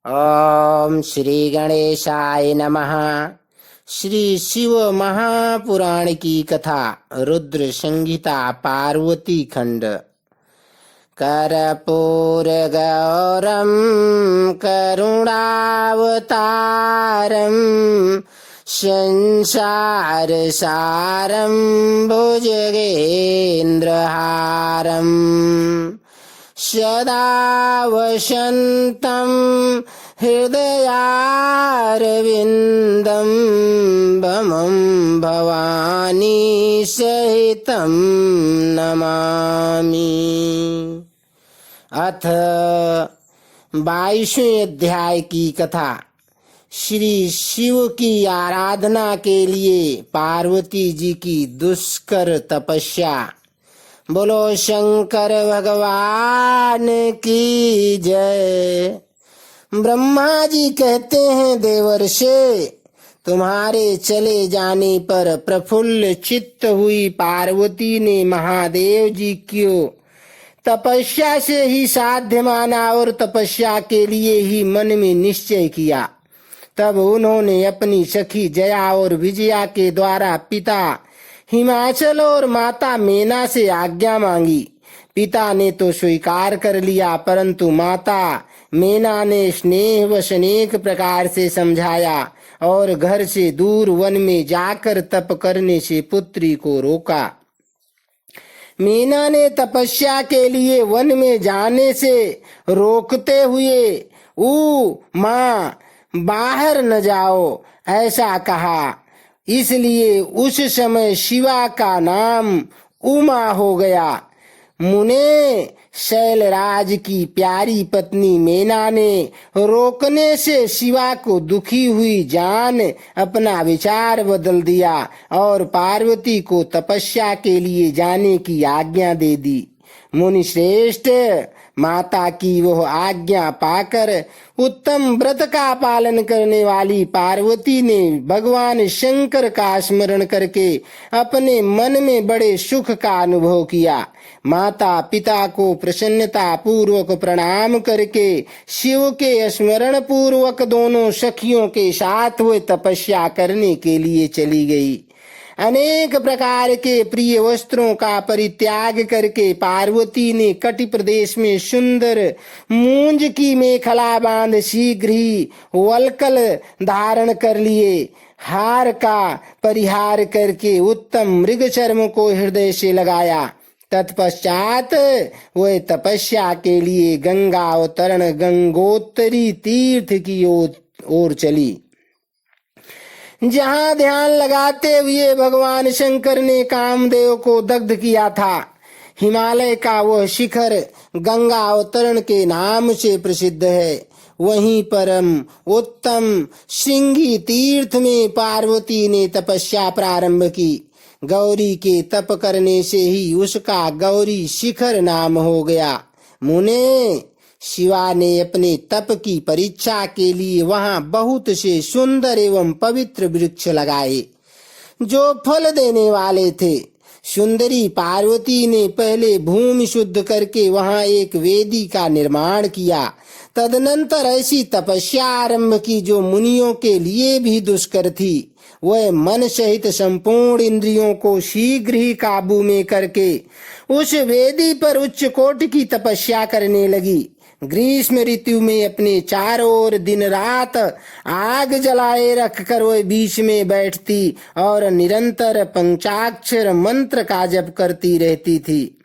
ओम श्री गणेशाय नमः। श्री शिव महापुराण की कथा, रुद्र संहिता, पार्वती खंड। कर्पूर गौरम करुणावतारम संसार सारम भुजगेन्द्रहारम सदा वसन्तं हृदयारविन्दं भमं भवानी सहितं नमामि। अथ 22वें अध्याय की कथा। श्री शिव की आराधना के लिए पार्वती जी की दुष्कर तपस्या। बोलो शंकर भगवान की जय। ब्रह्मा जी कहते हैं, देवर्षे, तुम्हारे चले जाने पर प्रफुल्ल चित्त हुई पार्वती ने महादेव जी को तपस्या से ही साध्य माना और तपस्या के लिए ही मन में निश्चय किया। तब उन्होंने अपनी सखी जया और विजया के द्वारा पिता हिमाचल और माता मेना से आज्ञा मांगी। पिता ने तो स्वीकार कर लिया, परंतु माता मेना ने स्नेहवश अनेक प्रकार से समझाया और घर से दूर वन में जाकर तप करने से पुत्री को रोका। मेना ने तपस्या के लिए वन में जाने से रोकते हुए, माँ बाहर न जाओ, ऐसा कहा। इसलिए उस समय शिवा का नाम उमा हो गया। मुने शैलराज की प्यारी पत्नी मेना ने रोकने से शिवा को दुखी हुई जान अपना विचार बदल दिया और पार्वती को तपस्या के लिए जाने की आज्ञा दे दी। मुनि श्रेष्ठ, माता की वह आज्ञा पाकर उत्तम व्रत का पालन करने वाली पार्वती ने भगवान शंकर का स्मरण करके अपने मन में बड़े सुख का अनुभव किया। माता पिता को प्रसन्नता पूर्वक प्रणाम करके शिव के स्मरण पूर्वक दोनों सखियों के साथ वे तपस्या करने के लिए चली गई। अनेक प्रकार के प्रिय वस्त्रों का परित्याग करके पार्वती ने कटि प्रदेश में सुंदर मूंज की मेखला बांध शीघ्र ही वल्कल धारण कर लिए। हार का परिहार करके उत्तम मृग चर्म को हृदय से लगाया। तत्पश्चात वे तपस्या के लिए गंगा अवतरण गंगोत्तरी तीर्थ की ओर चली, जहाँ ध्यान लगाते हुए भगवान शंकर ने कामदेव को दग्ध किया था। हिमालय का वह शिखर गंगा अवतरण के नाम से प्रसिद्ध है। वहीं परम उत्तम श्रृंगी तीर्थ में पार्वती ने तपस्या प्रारंभ की। गौरी के तप करने से ही उसका गौरी शिखर नाम हो गया। मुने, शिवा ने अपने तप की परीक्षा के लिए वहां बहुत से सुंदर एवं पवित्र वृक्ष लगाए जो फल देने वाले थे। सुंदरी पार्वती ने पहले भूमि शुद्ध करके वहां एक वेदी का निर्माण किया। तदनंतर ऐसी तपस्या आरंभ की जो मुनियों के लिए भी दुष्कर थी। वह मन सहित संपूर्ण इंद्रियों को शीघ्र ही काबू में करके उस वेदी पर उच्च कोटि की तपस्या करने लगी। ग्रीष्म ऋतु में अपने चारों ओर दिन रात आग जलाए रखकर वह बीच में बैठती और निरंतर पंचाक्षर मंत्र का जप करती रहती थी।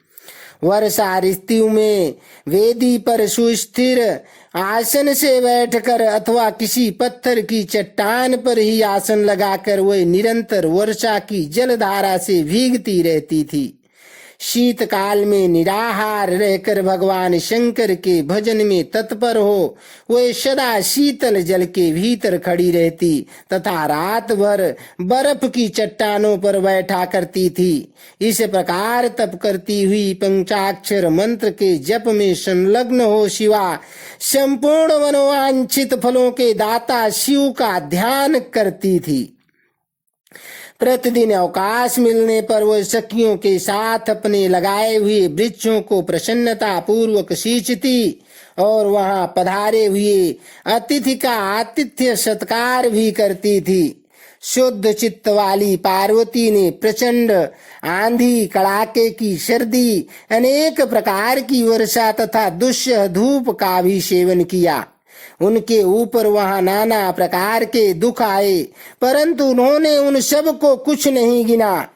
वर्षा ऋतु में वेदी पर सुस्थिर आसन से बैठकर अथवा किसी पत्थर की चट्टान पर ही आसन लगाकर वह निरंतर वर्षा की जलधारा से भीगती रहती थी। शीतकाल में निराहार रहकर भगवान शंकर के भजन में तत्पर हो वे सदा शीतल जल के भीतर खड़ी रहती तथा रात भर बर्फ की चट्टानों पर बैठा करती थी। इस प्रकार तप करती हुई पंचाक्षर मंत्र के जप में संलग्न हो शिवा संपूर्ण मनोवांछित फलों के दाता शिव का ध्यान करती थी। प्रतिदिन अवकाश मिलने पर वह सखियों के साथ अपने लगाए हुए वृक्षों को प्रसन्नता पूर्वक सींचती और वहां पधारे हुए अतिथि का आतिथ्य सत्कार भी करती थी। शुद्ध चित्त वाली पार्वती ने प्रचंड आंधी, कड़ाके की सर्दी, अनेक प्रकार की वर्षा तथा दुष्यह धूप का भी सेवन किया। उनके ऊपर वहां नाना प्रकार के दुख आए, परंतु उन्होंने उन सब को कुछ नहीं गिना।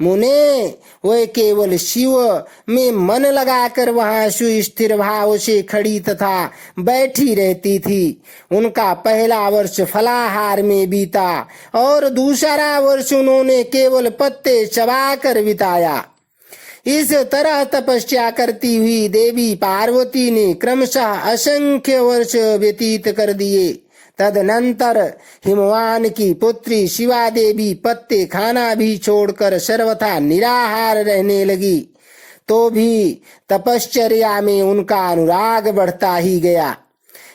मुने, वह केवल शिव में मन लगाकर वहां सुस्थिर भाव से खड़ी तथा बैठी रहती थी। उनका पहला वर्ष फलाहार में बीता और दूसरा वर्ष उन्होंने केवल पत्ते चबाकर बिताया। इस तरह तपस्या करती हुई देवी पार्वती ने क्रमशः असंख्य वर्ष व्यतीत कर दिए। तदनंतर हिमवान की पुत्री शिवा देवी पत्ते खाना भी छोड़कर सर्वथा निराहार रहने लगी। तो भी तपश्चर्या में उनका अनुराग बढ़ता ही गया।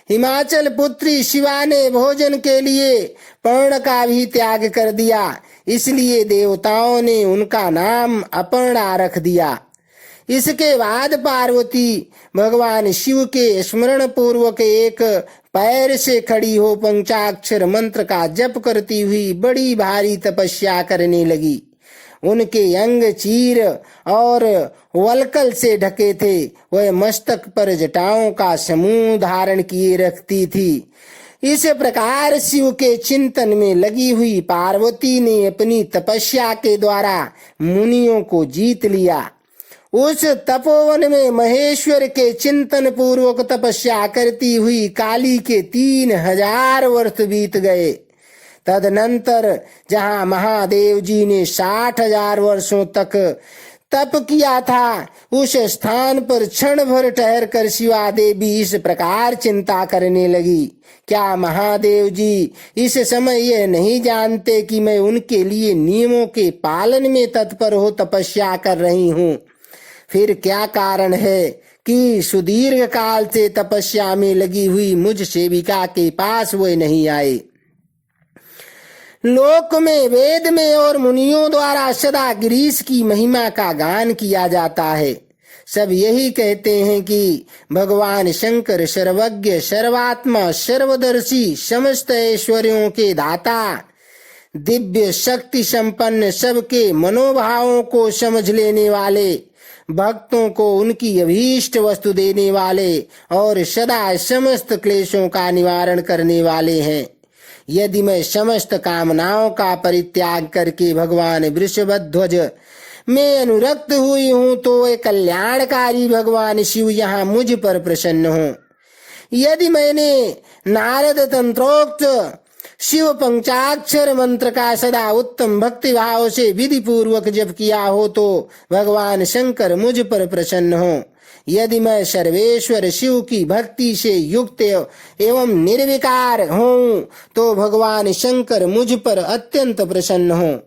हिमाचल पुत्री शिवा ने भोजन के लिए पर्ण का भी त्याग कर दिया, इसलिए देवताओं ने उनका नाम अपर्णा रख दिया। इसके बाद पार्वती भगवान शिव के स्मरण पूर्वक एक पैर से खड़ी हो पंचाक्षर मंत्र का जप करती हुई बड़ी भारी तपस्या करने लगी। उनके अंग चीर और वलकल से ढके थे। वह मस्तक पर जटाओं का समूह धारण किए रखती थी। इस प्रकार शिव के चिंतन में लगी हुई पार्वती ने अपनी तपस्या के द्वारा मुनियों को जीत लिया। उस तपोवन में महेश्वर के चिंतन पूर्वक तपस्या करती हुई काली के 3000 वर्ष बीत गए। तदनंतर जहाँ महादेव जी ने 60,000 वर्षों तक तप किया था, उस स्थान पर क्षण भर ठहर कर शिवा देवी इस प्रकार चिंता करने लगी, क्या महादेव जी इस समय यह नहीं जानते कि मैं उनके लिए नियमों के पालन में तत्पर हो तपस्या कर रही हूँ? फिर क्या कारण है कि सुदीर्घ काल से तपस्या में लगी हुई मुझ सेविका के पास वे नहीं आए? लोक में, वेद में और मुनियों द्वारा सदा गिरीश की महिमा का गान किया जाता है। सब यही कहते हैं कि भगवान शंकर सर्वज्ञ, सर्वात्मा, सर्वदर्शी, समस्त ऐश्वर्यों के दाता, दिव्य शक्ति संपन्न, सबके मनोभावों को समझ लेने वाले, भक्तों को उनकी अभीष्ट वस्तु देने वाले और सदा समस्त क्लेशों का निवारण करने वाले हैं। यदि मैं समस्त कामनाओं का परित्याग करके भगवान वृषभध्वज में अनुरक्त हुई हूँ, तो वे कल्याणकारी भगवान शिव यहाँ मुझ पर प्रसन्न हो। यदि मैंने नारद तंत्रोक्त शिव पंचाक्षर मंत्र का सदा उत्तम भक्ति भाव से विधि पूर्वक जप किया हो, तो भगवान शंकर मुझ पर प्रसन्न हो। यदि मैं सर्वेश्वर शिव की भक्ति से युक्त एवं निर्विकार हूँ, तो भगवान शंकर मुझ पर अत्यंत प्रसन्न हो।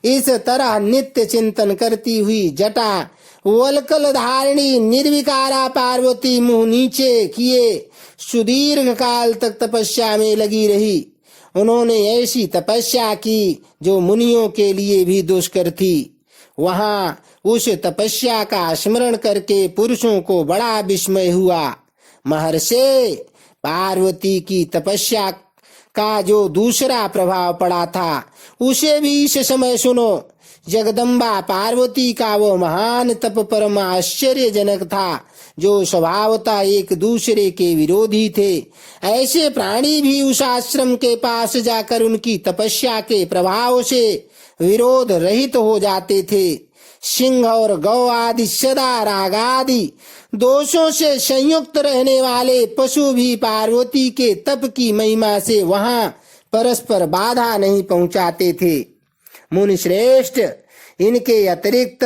इस तरह नित्य चिंतन करती हुई जटा वलकल धारिणी निर्विकारा पार्वती मुंह नीचे किए सुदीर्घ काल तक तपस्या में लगी रही। उन्होंने ऐसी तपस्या की जो मुनियों के लिए भी दुष्कर थी। वहां उस तपस्या का स्मरण करके पुरुषों को बड़ा विस्मय हुआ। महर्षि, पार्वती की तपस्या का जो दूसरा प्रभाव पड़ा था, उसे भी इस समय सुनो। जगदम्बा पार्वती का वो महान तप परम आश्चर्यजनक था, जो स्वभावतः एक दूसरे के विरोधी थे। ऐसे प्राणी भी उस आश्रम के पास जाकर उनकी तपस्या के प्रभाव से विरोध रहित हो जाते थे। सिंह और गौ आदि सदा राग आदि दोषों से संयुक्त रहने वाले पशु भी पार्वती के तप की महिमा से वहां परस्पर बाधा नहीं पहुंचाते थे। मुनि श्रेष्ठ, इनके अतिरिक्त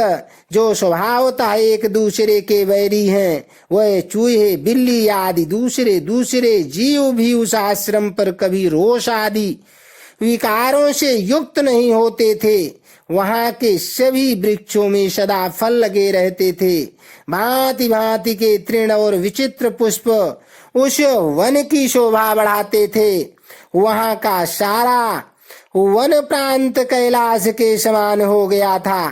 जो स्वभावतः एक दूसरे के वैरी हैं, वह चूहे, बिल्ली आदि दूसरे जीव भी उस आश्रम पर कभी रोष आदि विकारों से युक्त नहीं होते थे। वहां के सभी वृक्षों में सदा फल लगे रहते थे। भांति भांति के तृण और विचित्र पुष्प उस वन की शोभा बढ़ाते थे। वहां का सारा वन प्रांत कैलाश के समान हो गया था।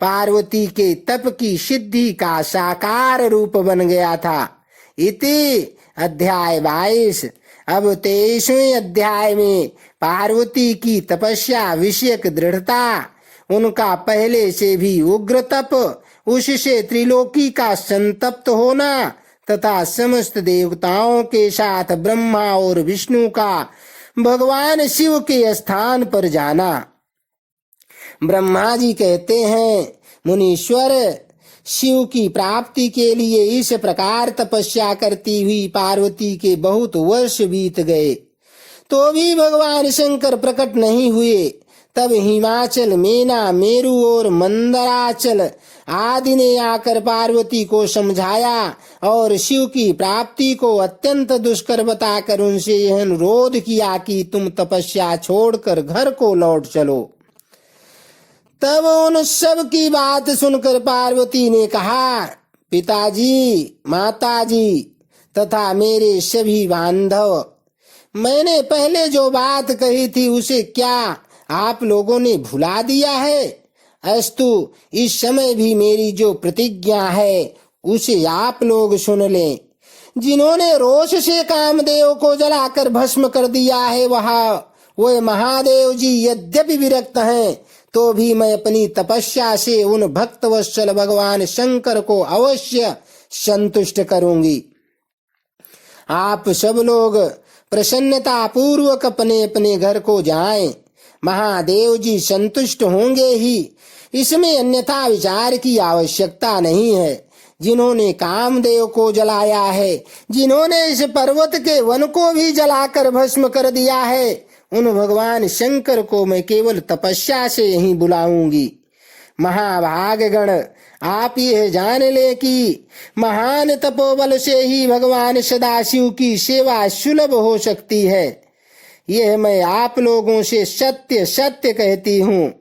पार्वती के तप की सिद्धि का साकार रूप बन गया था। इति अध्याय 22। अब 23वें अध्याय में पार्वती की तपस्या विषयक दृढ़ता, उनका पहले से भी उग्र तप, उससे त्रिलोकी का संतप्त होना तथा समस्त देवताओं के साथ ब्रह्मा और विष्णु का भगवान शिव के स्थान पर जाना। ब्रह्मा जी कहते हैं, मुनीश्वर, शिव की प्राप्ति के लिए इस प्रकार तपस्या करती हुई पार्वती के बहुत वर्ष बीत गए, तो भी भगवान शंकर प्रकट नहीं हुए। तब हिमाचल, मेना, मेरु और मंदराचल आदि ने आकर पार्वती को समझाया और शिव की प्राप्ति को अत्यंत दुष्कर बताकर उनसे यह अनुरोध किया कि तुम तपस्या छोड़कर घर को लौट चलो। तब उन सब की बात सुनकर पार्वती ने कहा, पिताजी, माताजी तथा मेरे सभी बांधव, मैंने पहले जो बात कही थी उसे क्या आप लोगों ने भुला दिया है? अस्तु, इस समय भी मेरी जो प्रतिज्ञा है उसे आप लोग सुन लें। जिन्होंने रोष से कामदेव को जलाकर भस्म कर दिया है, वह महादेव जी यद्यपि विरक्त हैं, तो भी मैं अपनी तपस्या से उन भक्तवत्सल भगवान शंकर को अवश्य संतुष्ट करूंगी। आप सब लोग प्रसन्नता पूर्वक अपने अपने घर को जाएं। महादेव जी संतुष्ट होंगे ही, इसमें अन्यथा विचार की आवश्यकता नहीं है। जिन्होंने कामदेव को जलाया है, जिन्होंने इस पर्वत के वन को भी जलाकर भस्म कर दिया है, उन भगवान शंकर को मैं केवल तपस्या से ही बुलाऊंगी। महाभागगण, आप यह जान ले कि महान तपोबल से ही भगवान सदाशिव की सेवा सुलभ हो सकती है। यह मैं आप लोगों से सत्य सत्य कहती हूँ।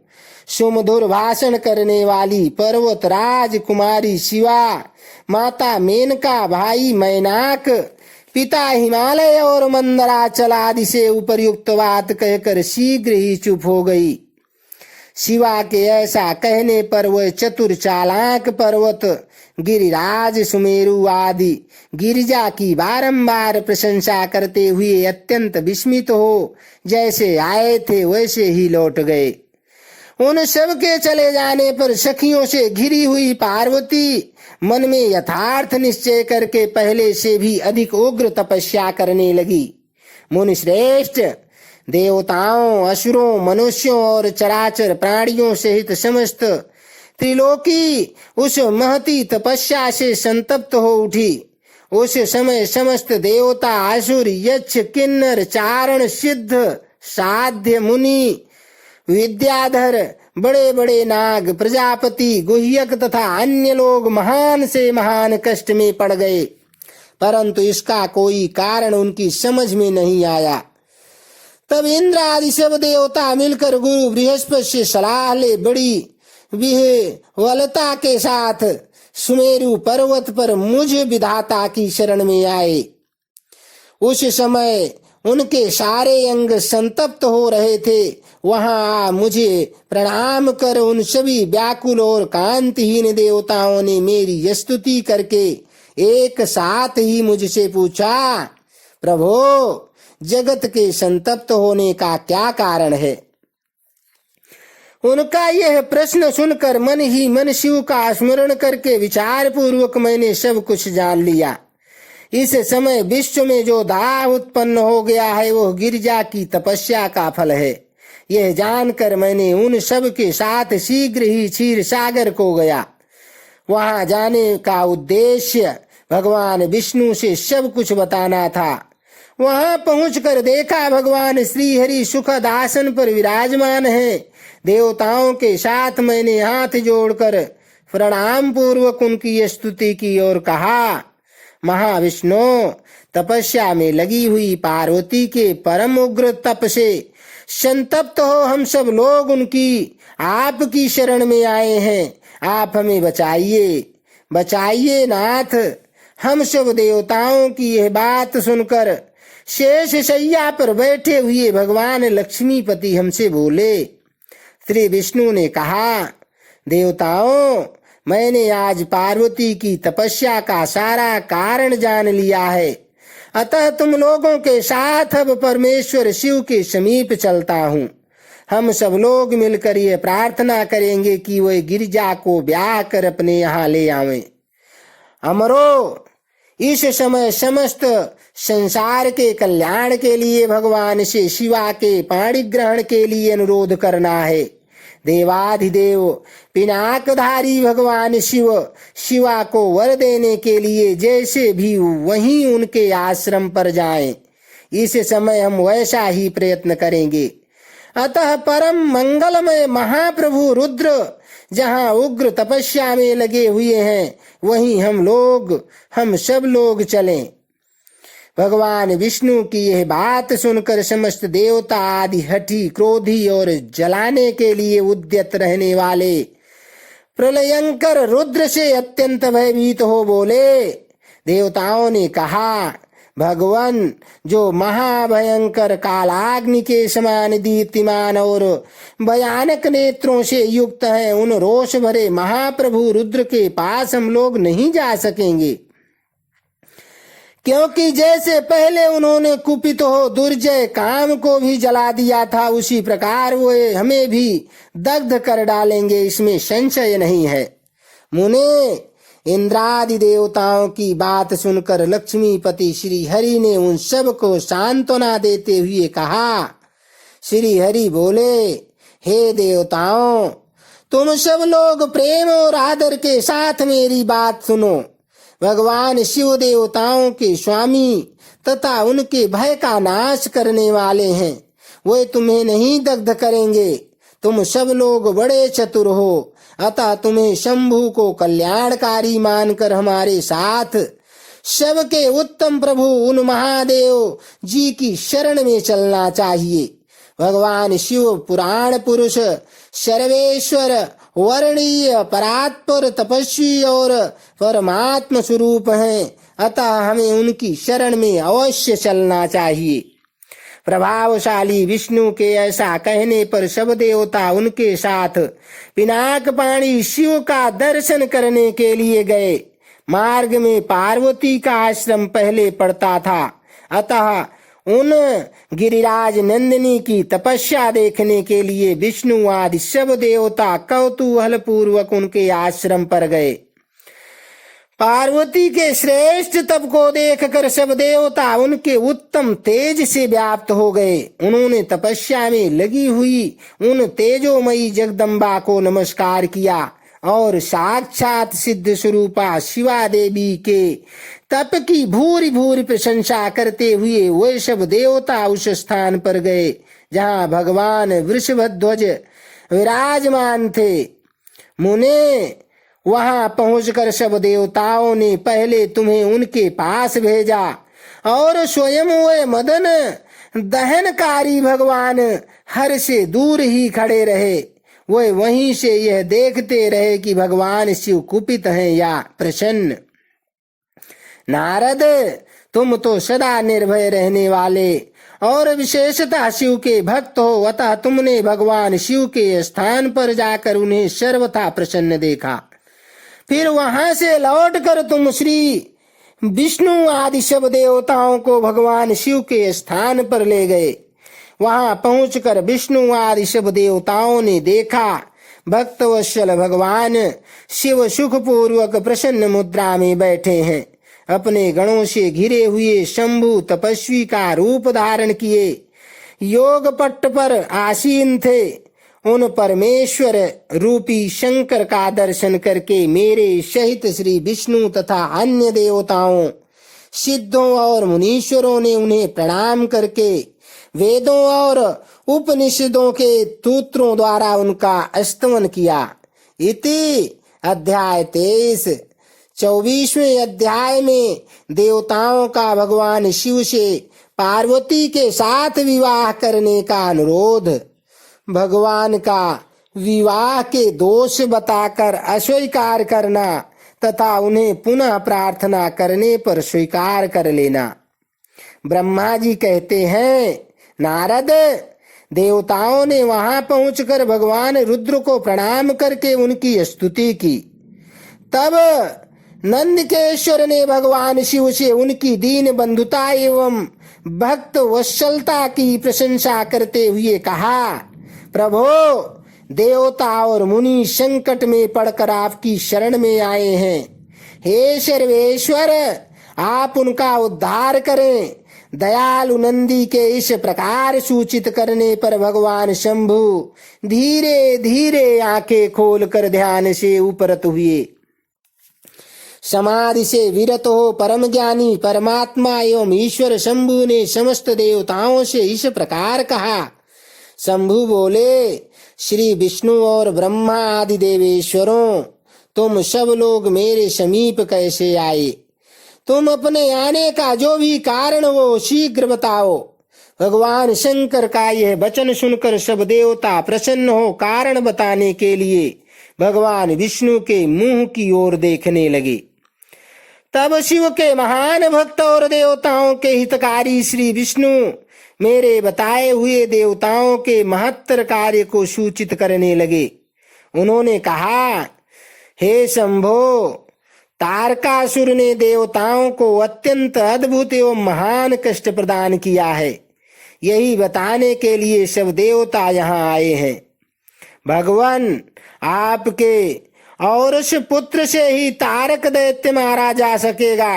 सुमधुर भाषण करने वाली पर्वतराज कुमारी शिवा, माता मेनका, भाई मैनाक, पिता हिमालय और मंदराचल आदि से उपर्युक्त बात कहकर शीघ्र ही चुप हो गई। शिवा के ऐसा कहने पर वह चतुर चालाक पर्वत, गिरिराज, सुमेरु आदि गिरिजा की बारंबार प्रशंसा करते हुए अत्यंत विस्मित हो जैसे आए थे वैसे ही लौट गए। उन सब के चले जाने पर सखियों से घिरी हुई पार्वती मन में यथार्थ निश्चय करके पहले से भी अधिक उग्र तपस्या करने लगी। मुनि श्रेष्ठ, देवताओं, असुरों, मनुष्यों और चराचर प्राणियों सहित समस्त त्रिलोकी उस महती तपस्या से संतप्त हो उठी। उस समय समस्त देवता, असुर, यक्ष, किन्नर, चारण, सिद्ध, साध्य, मुनि, विद्याधर, बड़े बड़े नाग, प्रजापति, गुह्यक तथा अन्य लोग महान से महान कष्ट में पड़ गए, परंतु इसका कोई कारण उनकी समझ में नहीं आया। तब इंद्र आदि सब देवता मिलकर गुरु बृहस्पति से सलाह ले बड़ी विह्वलता के साथ सुमेरु पर्वत पर मुझ विधाता की शरण में आए। उस समय उनके सारे अंग संतप्त हो रहे थे। वहां मुझे प्रणाम कर उन सभी व्याकुल और कांतिहीन देवताओं ने मेरी स्तुति करके एक साथ ही मुझसे पूछा, प्रभो, जगत के संतप्त होने का क्या कारण है? उनका यह प्रश्न सुनकर मन ही मन शिव का स्मरण करके विचार पूर्वक मैंने सब कुछ जान लिया। इस समय विश्व में जो दाह उत्पन्न हो गया है वह गिरिजा की तपस्या का फल है। यह जानकर मैंने उन सब के साथ शीघ्र ही क्षीर सागर को गया। वहां जाने का उद्देश्य भगवान विष्णु से सब कुछ बताना था। वहां पहुंचकर देखा भगवान श्री हरि सुखद आसन पर विराजमान है। देवताओं के साथ मैंने हाथ जोड़कर प्रणाम पूर्वक उनकी स्तुति की और कहा, महाविष्णु, तपस्या में लगी हुई पार्वती के परम उग्र तप से संतप्त हो हम सब लोग उनकी आपकी शरण में आए हैं। आप हमें बचाइए, बचाइए नाथ। हम सब देवताओं की यह बात सुनकर शेष शैया पर बैठे हुए भगवान लक्ष्मीपति हमसे बोले। श्री विष्णु ने कहा, देवताओं, मैंने आज पार्वती की तपस्या का सारा कारण जान लिया है। अतः तुम लोगों के साथ अब परमेश्वर शिव के समीप चलता हूँ। हम सब लोग मिलकर ये प्रार्थना करेंगे कि वह गिरिजा को ब्याह कर अपने यहाँ ले आवें। अमरो, इस समय समस्त संसार के कल्याण के लिए भगवान से शिवा के पाणी ग्रहण के लिए अनुरोध करना है। देवाधिदेव पिनाकधारी भगवान शिव शिवा को वर देने के लिए जैसे भी वहीं उनके आश्रम पर जाएं, इस समय हम वैसा ही प्रयत्न करेंगे। अतः परम मंगलमय महाप्रभु रुद्र जहाँ उग्र तपस्या में लगे हुए हैं, वहीं हम सब लोग चलें। भगवान विष्णु की यह बात सुनकर समस्त देवता आदि हठी, क्रोधी और जलाने के लिए उद्यत रहने वाले प्रलयंकर रुद्र से अत्यंत भयभीत हो बोले। देवताओं ने कहा, भगवान जो महाभयंकर कालाग्नि के समान दीप्तिमान और भयानक नेत्रों से युक्त है, उन रोष भरे महाप्रभु रुद्र के पास हम लोग नहीं जा सकेंगे, क्योंकि जैसे पहले उन्होंने कुपित हो दुर्जय काम को भी जला दिया था, उसी प्रकार वे हमें भी दग्ध कर डालेंगे, इसमें संशय नहीं है। मुने, इंद्रादि देवताओं की बात सुनकर लक्ष्मीपति श्री हरि ने उन सब को सांत्वना देते हुए कहा। श्री हरि बोले, हे देवताओं, तुम सब लोग प्रेम और आदर के साथ मेरी बात सुनो। भगवान शिव देवताओं के स्वामी तथा उनके भय का नाश करने वाले हैं, वे तुम्हें नहीं दग्ध करेंगे। तुम सब लोग बड़े चतुर हो, अतः तुम्हें शंभु को कल्याणकारी मानकर हमारे साथ सबके उत्तम प्रभु उन महादेव जी की शरण में चलना चाहिए। भगवान शिव पुराण पुरुष, सर्वेश्वर, वर्णीय, परात्पर, तपस्वी और परमात्म स्वरूप हैं, अतः हमें उनकी शरण में अवश्य चलना चाहिए। प्रभावशाली विष्णु के ऐसा कहने पर सब देवता उनके साथ पिनाकपाणी शिव का दर्शन करने के लिए गए। मार्ग में पार्वती का आश्रम पहले पड़ता था, अतः उन गिरिराज नंदिनी की तपस्या देखने के लिए विष्णु आदि सब देवता कौतूहल पूर्वक उनके आश्रम पर गए। पार्वती के श्रेष्ठ तप को देखकर सब देवता उनके उत्तम तेज से व्याप्त हो गए। उन्होंने तपस्या में लगी हुई उन तेजोमयी जगदम्बा को नमस्कार किया और साक्षात सिद्ध स्वरूपा शिवा देवी के तप की भूरी भूरी प्रशंसा करते हुए वे सब देवता उस स्थान पर गए जहाँ भगवान वृषभध्वज विराजमान थे। मुने, वहां पहुंचकर सब देवताओं ने पहले तुम्हें उनके पास भेजा और स्वयं वे मदन दहनकारी भगवान हर से दूर ही खड़े रहे। वे वहीं से यह देखते रहे कि भगवान शिव कुपित हैं या प्रसन्न। नारद, तुम तो सदा निर्भय रहने वाले और विशेषतः शिव के भक्त हो, अतः तुमने भगवान शिव के स्थान पर जाकर उन्हें सर्वथा प्रसन्न देखा। फिर वहां से लौटकर तुम श्री विष्णु आदि सब देवताओं को भगवान शिव के स्थान पर ले गए। वहां पहुंचकर विष्णु आदि सब देवताओं ने देखा भक्तवत्सल भगवान शिव सुखपूर्वक प्रसन्न मुद्रा में बैठे हैं। अपने गणों से घिरे हुए शंभु तपस्वी का रूप धारण किए योग पट्ट पर आसीन थे। उन परमेश्वर रूपी शंकर का दर्शन करके मेरे सहित श्री विष्णु तथा अन्य देवताओं, सिद्धों और मुनीश्वरों ने उन्हें प्रणाम करके वेदों और उपनिषदों के सूत्रों द्वारा उनका स्तवन किया। इति अध्याय 23। 24वें अध्याय में देवताओं का भगवान शिव से पार्वती के साथ विवाह करने का अनुरोध, भगवान का विवाह के दोष बताकर अस्वीकार करना तथा उन्हें पुनः प्रार्थना करने पर स्वीकार कर लेना। ब्रह्मा जी कहते हैं, नारद, देवताओं ने वहां पहुंचकर भगवान रुद्र को प्रणाम करके उनकी स्तुति की। तब नंदकेश्वर ने भगवान शिव से उनकी दीन बंधुता एवं भक्त वत्सलता की प्रशंसा करते हुए कहा, प्रभो, देवता और मुनि संकट में पड़कर आपकी शरण में आए हैं। हे सर्वेश्वर, आप उनका उद्धार करें। दयालु नंदी के इस प्रकार सूचित करने पर भगवान शंभु धीरे धीरे आंखें खोलकर ध्यान से उपरत हुए। समाधि से विरत हो परम ज्ञानी परमात्मा एवं ईश्वर शंभु ने समस्त देवताओं से इस प्रकार कहा। शंभु बोले, श्री विष्णु और ब्रह्मा आदि देवेश्वरों, तुम सब लोग मेरे समीप कैसे आए? तुम अपने आने का जो भी कारण हो शीघ्र बताओ। भगवान शंकर का यह वचन सुनकर सब देवता प्रसन्न हो कारण बताने के लिए भगवान विष्णु के मुंह की ओर देखने लगे। तब शिव के महान भक्त और देवताओं के हितकारी श्री विष्णु मेरे बताए हुए देवताओं के महत्तर कार्य को सूचित करने लगे। उन्होंने कहा, हे शंभो, तारकासुर ने देवताओं को अत्यंत अद्भुत एवं महान कष्ट प्रदान किया है। यही बताने के लिए सब देवता यहाँ आए हैं। भगवान, आपके और उस पुत्र से ही तारक दैत्य मारा जा सकेगा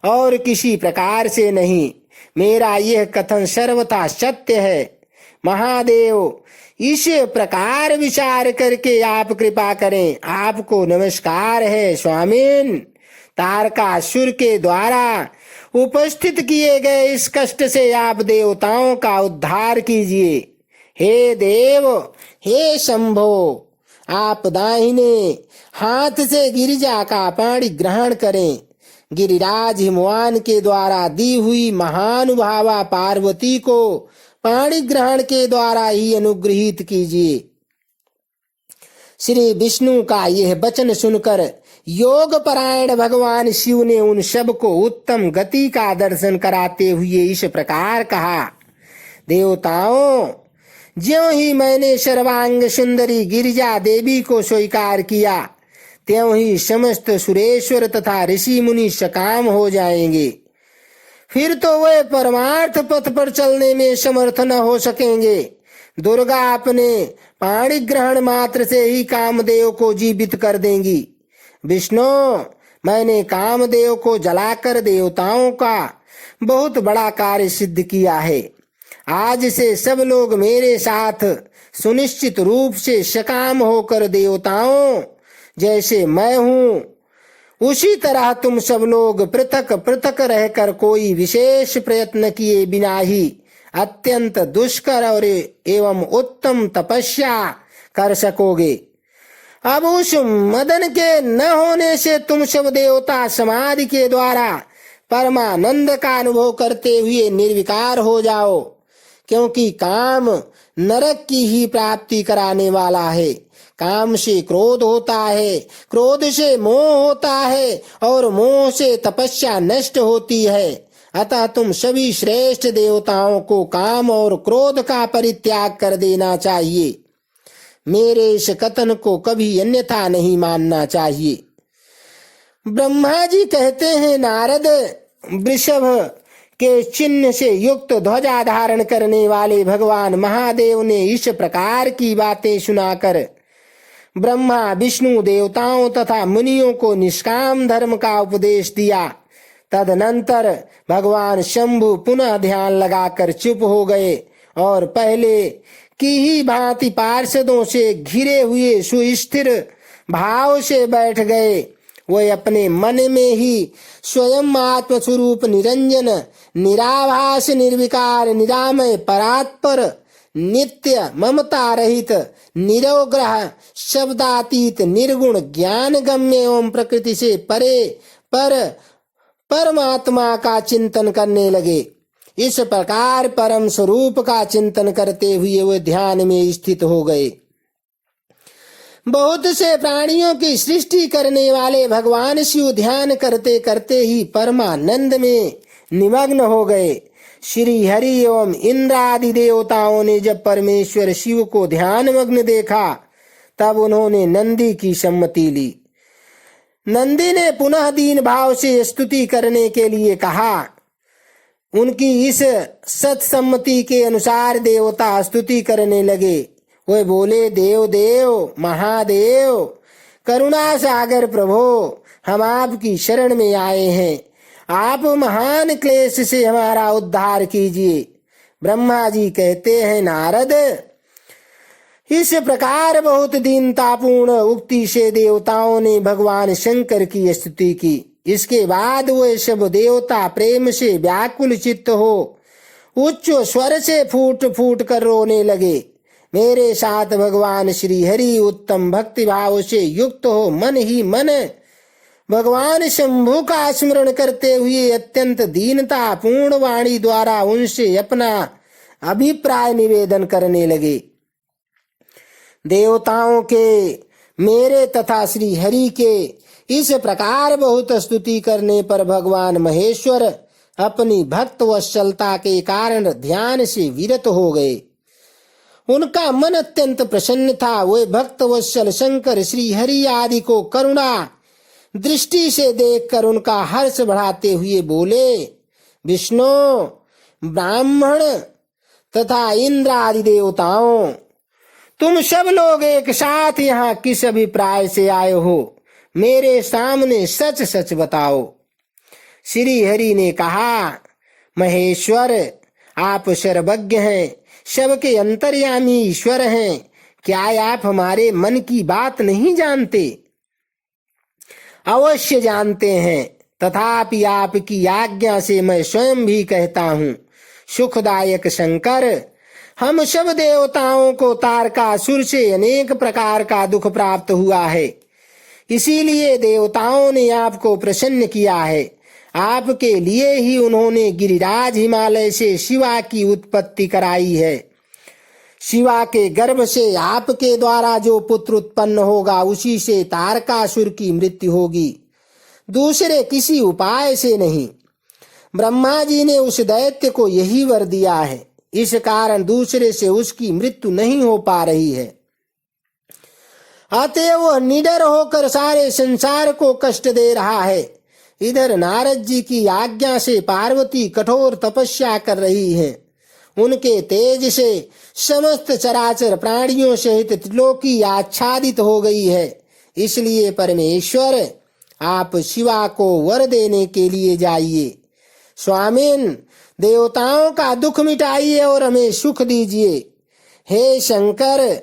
और किसी प्रकार से नहीं। मेरा यह कथन सर्वथा सत्य है। महादेव, इस प्रकार विचार करके आप कृपा करें। आपको नमस्कार है स्वामीन। तारकासुर के द्वारा उपस्थित किए गए इस कष्ट से आप देवताओं का उद्धार कीजिए। हे देव, हे शंभो, आप दाहिने हाथ से गिरिजा का पाणी ग्रहण करें। गिरिराज हिमवान के द्वारा दी हुई महानुभावा पार्वती को पाणी ग्रहण के द्वारा ही अनुग्रहित कीजिए। श्री विष्णु का यह वचन सुनकर योग परायण भगवान शिव ने उन सब को उत्तम गति का दर्शन कराते हुए इस प्रकार कहा, देवताओं, ज्यों ही मैंने सर्वांग सुंदरी गिरिजा देवी को स्वीकार किया, त्यों ही समस्त सुरेश्वर तथा ऋषि मुनि सकाम हो जाएंगे। फिर तो वे परमार्थ पथ पर चलने में समर्थ न हो सकेंगे। दुर्गा अपने पाणी ग्रहण मात्र से ही कामदेव को जीवित कर देंगी। विष्णु, मैंने कामदेव को जलाकर देवताओं का बहुत बड़ा कार्य सिद्ध किया है। आज से सब लोग मेरे साथ सुनिश्चित रूप से सकाम होकर देवताओं जैसे मैं हूँ उसी तरह तुम सब लोग पृथक पृथक रहकर कोई विशेष प्रयत्न किए बिना ही अत्यंत दुष्कर और एवं उत्तम तपस्या कर सकोगे। अब उस मदन के न होने से तुम सब देवता समाधि के द्वारा परमानंद का अनुभव करते हुए निर्विकार हो जाओ, क्योंकि काम नरक की ही प्राप्ति कराने वाला है। काम से क्रोध होता है, क्रोध से मोह होता है और मोह से तपस्या नष्ट होती है। अतः तुम सभी श्रेष्ठ देवताओं को काम और क्रोध का परित्याग कर देना चाहिए। मेरे इस कथन को कभी अन्यथा नहीं मानना चाहिए। ब्रह्मा जी कहते हैं, नारद, वृषभ के चिन्ह से युक्त ध्वजा धारण करने वाले भगवान महादेव ने इस प्रकार की बातें सुनाकर ब्रह्मा विष्णु देवताओं तथा मुनियों को निष्काम धर्म का उपदेश दिया। तदनंतर भगवान शंभु पुनः ध्यान लगाकर चुप हो गए और पहले की ही भांति पार्षदों से घिरे हुए सुस्थिर भाव से बैठ गए। वे अपने मन में ही स्वयं आत्म स्वरूप निरंजन निराभास निर्विकार निरामय परात्पर नित्य ममता रहित निरोग्रह शब्दातीत निर्गुण ज्ञान गम्य एवं प्रकृति से परे परमात्मा का चिंतन करने लगे। इस प्रकार परम स्वरूप का चिंतन करते हुए वे ध्यान में स्थित हो गए। बहुत से प्राणियों की सृष्टि करने वाले भगवान शिव ध्यान करते करते ही परमानंद में निमग्न हो गए। श्री हरि एवं इंद्र आदि देवताओं ने जब परमेश्वर शिव को ध्यान मग्न देखा, तब उन्होंने नंदी की सम्मति ली। नंदी ने पुनः दीन भाव से स्तुति करने के लिए कहा। उनकी इस सत्सम्मति के अनुसार देवता स्तुति करने लगे। वे बोले, देव देव महादेव, करुणा सागर प्रभो, हम आपकी शरण में आए हैं, आप महान क्लेश से हमारा उद्धार कीजिए। ब्रह्मा जी कहते हैं, नारद, इस प्रकार बहुत दीनतापूर्ण उक्ति से देवताओं ने भगवान शंकर की स्तुति की। इसके बाद वे सब देवता प्रेम से व्याकुल चित्त हो उच्च स्वर से फूट फूट कर रोने लगे। मेरे साथ भगवान श्री हरि उत्तम भक्ति भाव से युक्त हो मन ही मन भगवान शंभु का स्मरण करते हुए अत्यंत दीनता पूर्ण वाणी द्वारा उनसे अपना अभिप्राय निवेदन करने लगे। देवताओं के, मेरे तथा श्री हरि के इस प्रकार बहुत स्तुति करने पर भगवान महेश्वर अपनी भक्त वत्सलता के कारण ध्यान से विरत हो गए। उनका मन अत्यंत प्रसन्न था। वे भक्त वत्सल शंकर श्री हरि आदि को करुणा दृष्टि से देखकर उनका हर्ष बढ़ाते हुए बोले, विष्णु, ब्राह्मण तथा इंद्र आदि देवताओं, तुम सब लोग एक साथ यहाँ किस अभिप्राय से आए हो? मेरे सामने सच सच बताओ। श्री हरि ने कहा, महेश्वर, आप सर्वज्ञ हैं, सबके अंतर्यामी ईश्वर हैं। क्या आप हमारे मन की बात नहीं जानते? अवश्य जानते हैं, तथापि आपकी आज्ञा से मैं स्वयं भी कहता हूँ। सुखदायक शंकर, हम सब देवताओं को तारकासुर से अनेक प्रकार का दुख प्राप्त हुआ है, इसीलिए देवताओं ने आपको प्रसन्न किया है। आपके लिए ही उन्होंने गिरिराज हिमालय से शिवा की उत्पत्ति कराई है। शिवा के गर्भ से आपके द्वारा जो पुत्र उत्पन्न होगा उसी से तारकासुर की मृत्यु होगी, दूसरे किसी उपाय से नहीं। ब्रह्मा जी ने उस दैत्य को यही वर दिया है, इस कारण दूसरे से उसकी मृत्यु नहीं हो पा रही है। अतएव वह निडर होकर सारे संसार को कष्ट दे रहा है। इधर नारद जी की आज्ञा से पार्वती कठोर तपस्या कर रही हैं। उनके तेज से समस्त चराचर प्राणियों सहित त्रिलोकी आच्छादित हो गई है। इसलिए परमेश्वर, आप शिवा को वर देने के लिए जाइए। स्वामिन, देवताओं का दुख मिटाइए और हमें सुख दीजिए। हे शंकर,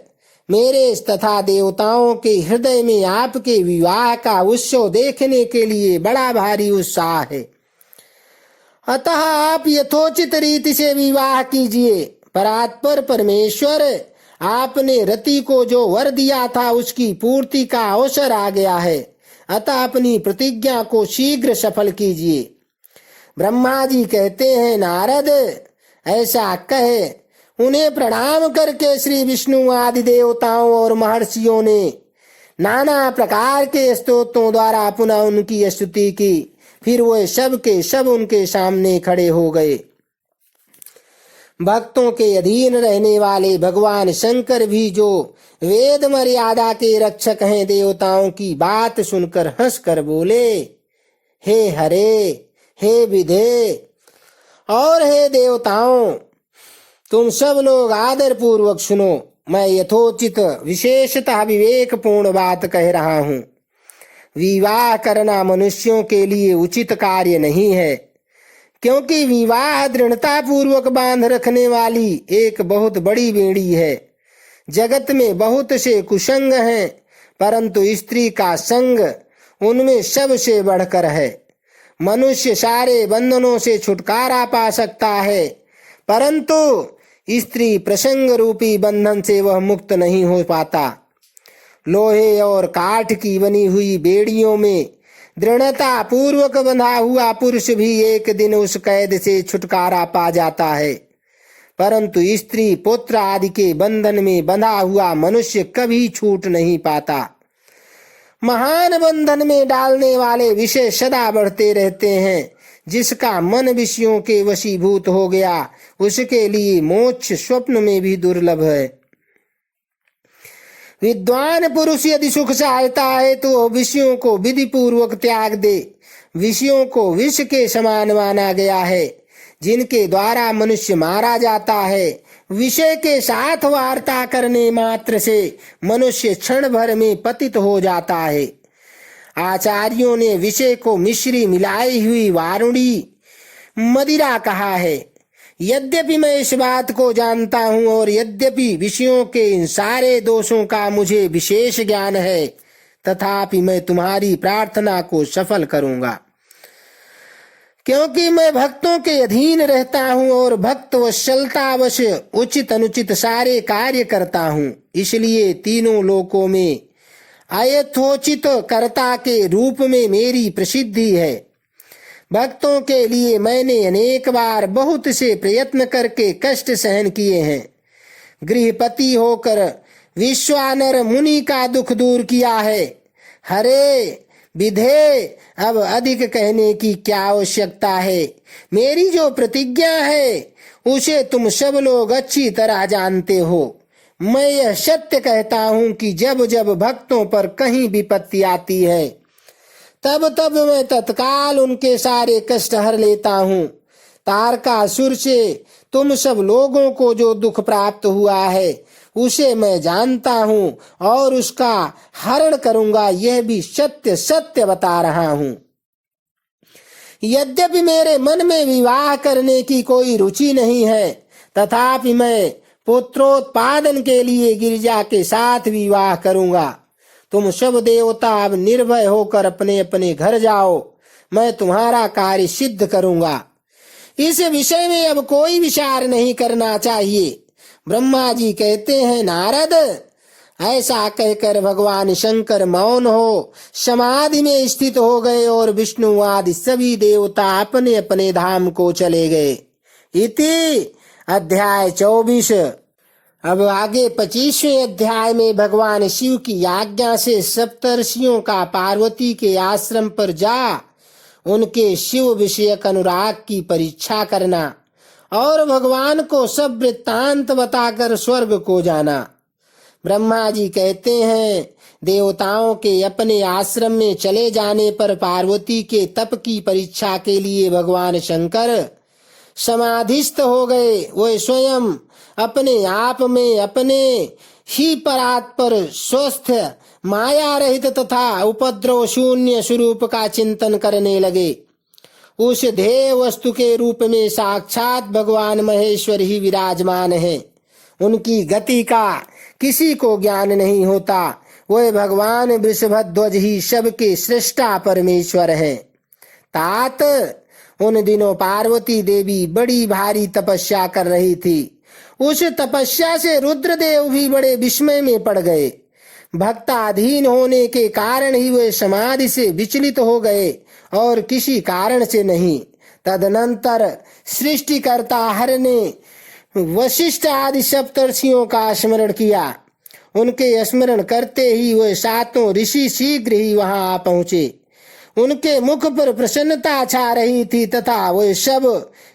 मेरे तथा देवताओं के हृदय में आपके विवाह का उत्सव देखने के लिए बड़ा भारी उत्साह है, अतः आप यथोचित रीति से विवाह कीजिए। परात्पर परमेश्वर, आपने रति को जो वर दिया था उसकी पूर्ति का अवसर आ गया है, अतः अपनी प्रतिज्ञा को शीघ्र सफल कीजिए। ब्रह्मा जी कहते हैं, नारद, ऐसा कहे उन्हें प्रणाम करके श्री विष्णु आदि देवताओं और महर्षियों ने नाना प्रकार के स्तोत्रों द्वारा पुनः उनकी स्तुति की। फिर वे सब के सब उनके सामने खड़े हो गए। भक्तों के अधीन रहने वाले भगवान शंकर भी, जो वेद मर्यादा के रक्षक हैं, देवताओं की बात सुनकर हंसकर बोले, हे हरे, हे विधे और हे देवताओं, तुम सब लोग आदर पूर्वक सुनो। मैं यथोचित विशेषतः विवेकपूर्ण बात कह रहा हूँ। विवाह करना मनुष्यों के लिए उचित कार्य नहीं है, क्योंकि विवाह दृढ़ता पूर्वक बांध रखने वाली एक बहुत बड़ी बेड़ी है। जगत में बहुत से कुसंग हैं, परंतु स्त्री का संग उनमें सबसे बढ़कर है। मनुष्य सारे बंधनों से छुटकारा पा सकता है, परंतु स्त्री प्रसंग रूपी बंधन से वह मुक्त नहीं हो पाता। लोहे और काठ की बनी हुई बेड़ियों में दृढ़ता पूर्वक बंधा हुआ पुरुष भी एक दिन उस कैद से छुटकारा पा जाता है, परंतु स्त्री पुत्र आदि के बंधन में बंधा हुआ मनुष्य कभी छूट नहीं पाता। महान बंधन में डालने वाले विषय सदा बढ़ते रहते हैं। जिसका मन विषयों के वशीभूत हो गया, उसके लिए मोक्ष स्वप्न में भी दुर्लभ है। विद्वान पुरुष यदि सुख चाहता है तो वह विषयों को विधि पूर्वक त्याग दे। विषयों को विष के समान माना गया है, जिनके द्वारा मनुष्य मारा जाता है। विषय के साथ वार्ता करने मात्र से मनुष्य क्षण भर में पतित हो जाता है। आचार्यों ने विषय को मिश्री मिलाई हुई वारुणी मदिरा कहा है। यद्यपि मैं इस बात को जानता हूँ और यद्यपि विषयों के इन सारे दोषों का मुझे विशेष ज्ञान है, तथापि मैं तुम्हारी प्रार्थना को सफल करूंगा, क्योंकि मैं भक्तों के अधीन रहता हूँ और भक्त वत्सलतावश उचित अनुचित सारे कार्य करता हूँ। इसलिए तीनों लोकों में अयथोचित कर्ता के रूप में मेरी प्रसिद्धि है। भक्तों के लिए मैंने अनेक बार बहुत से प्रयत्न करके कष्ट सहन किए हैं। गृहपति होकर विश्वानर मुनि का दुख दूर किया है। हरे विधे, अब अधिक कहने की क्या आवश्यकता है। मेरी जो प्रतिज्ञा है उसे तुम सब लोग अच्छी तरह जानते हो। मैं यह सत्य कहता हूँ कि जब जब भक्तों पर कहीं विपत्ति आती है, तब तब मैं तत्काल उनके सारे कष्ट हर लेता हूँ। तारकासुर से तुम सब लोगों को जो दुख प्राप्त हुआ है उसे मैं जानता हूँ और उसका हरण करूंगा, यह भी सत्य सत्य बता रहा हूँ। यद्यपि मेरे मन में विवाह करने की कोई रुचि नहीं है, तथापि मैं पुत्रोत्पादन के लिए गिरिजा के साथ विवाह करूंगा। तुम सब देवता अब निर्भय होकर अपने अपने घर जाओ, मैं तुम्हारा कार्य सिद्ध करूंगा। इस विषय में अब कोई विचार नहीं करना चाहिए। ब्रह्मा जी कहते हैं, नारद, ऐसा कहकर भगवान शंकर मौन हो समाधि में स्थित हो गए और विष्णु आदि सभी देवता अपने अपने धाम को चले गए। इति अध्याय 24। अब आगे 25वें अध्याय में भगवान शिव की आज्ञा से सप्तर्षियों का पार्वती के आश्रम पर जा उनके शिव विषयक अनुराग की परीक्षा करना और भगवान को सब वृत्तांत बताकर स्वर्ग को जाना। ब्रह्मा जी कहते हैं, देवताओं के अपने आश्रम में चले जाने पर पार्वती के तप की परीक्षा के लिए भगवान शंकर समाधिस्थ हो गए। वे स्वयं अपने आप में अपने ही परात्पर स्वस्थ माया रहित तथा उपद्रव शून्य स्वरूप का चिंतन करने लगे। उस ध्येय वस्तु के रूप में साक्षात भगवान महेश्वर ही विराजमान है। उनकी गति का किसी को ज्ञान नहीं होता। वह भगवान वृषभध्वज ही सबके सृष्टा परमेश्वर है। तात, उन दिनों पार्वती देवी बड़ी भारी तपस्या कर रही थी। उस तपस्या से रुद्रदेव भी बड़े विस्मय में पड़ गए। भक्ताधीन होने के कारण ही वे समाधि से विचलित हो गए और किसी कारण से नहीं। तदनंतर सृष्टिकर्ता हर ने वशिष्ठ आदि सप्तर्षियों का स्मरण किया। उनके स्मरण करते ही वे सातों ऋषि शीघ्र ही वहां आ पहुंचे। उनके मुख पर प्रसन्नता छा रही थी तथा वे सब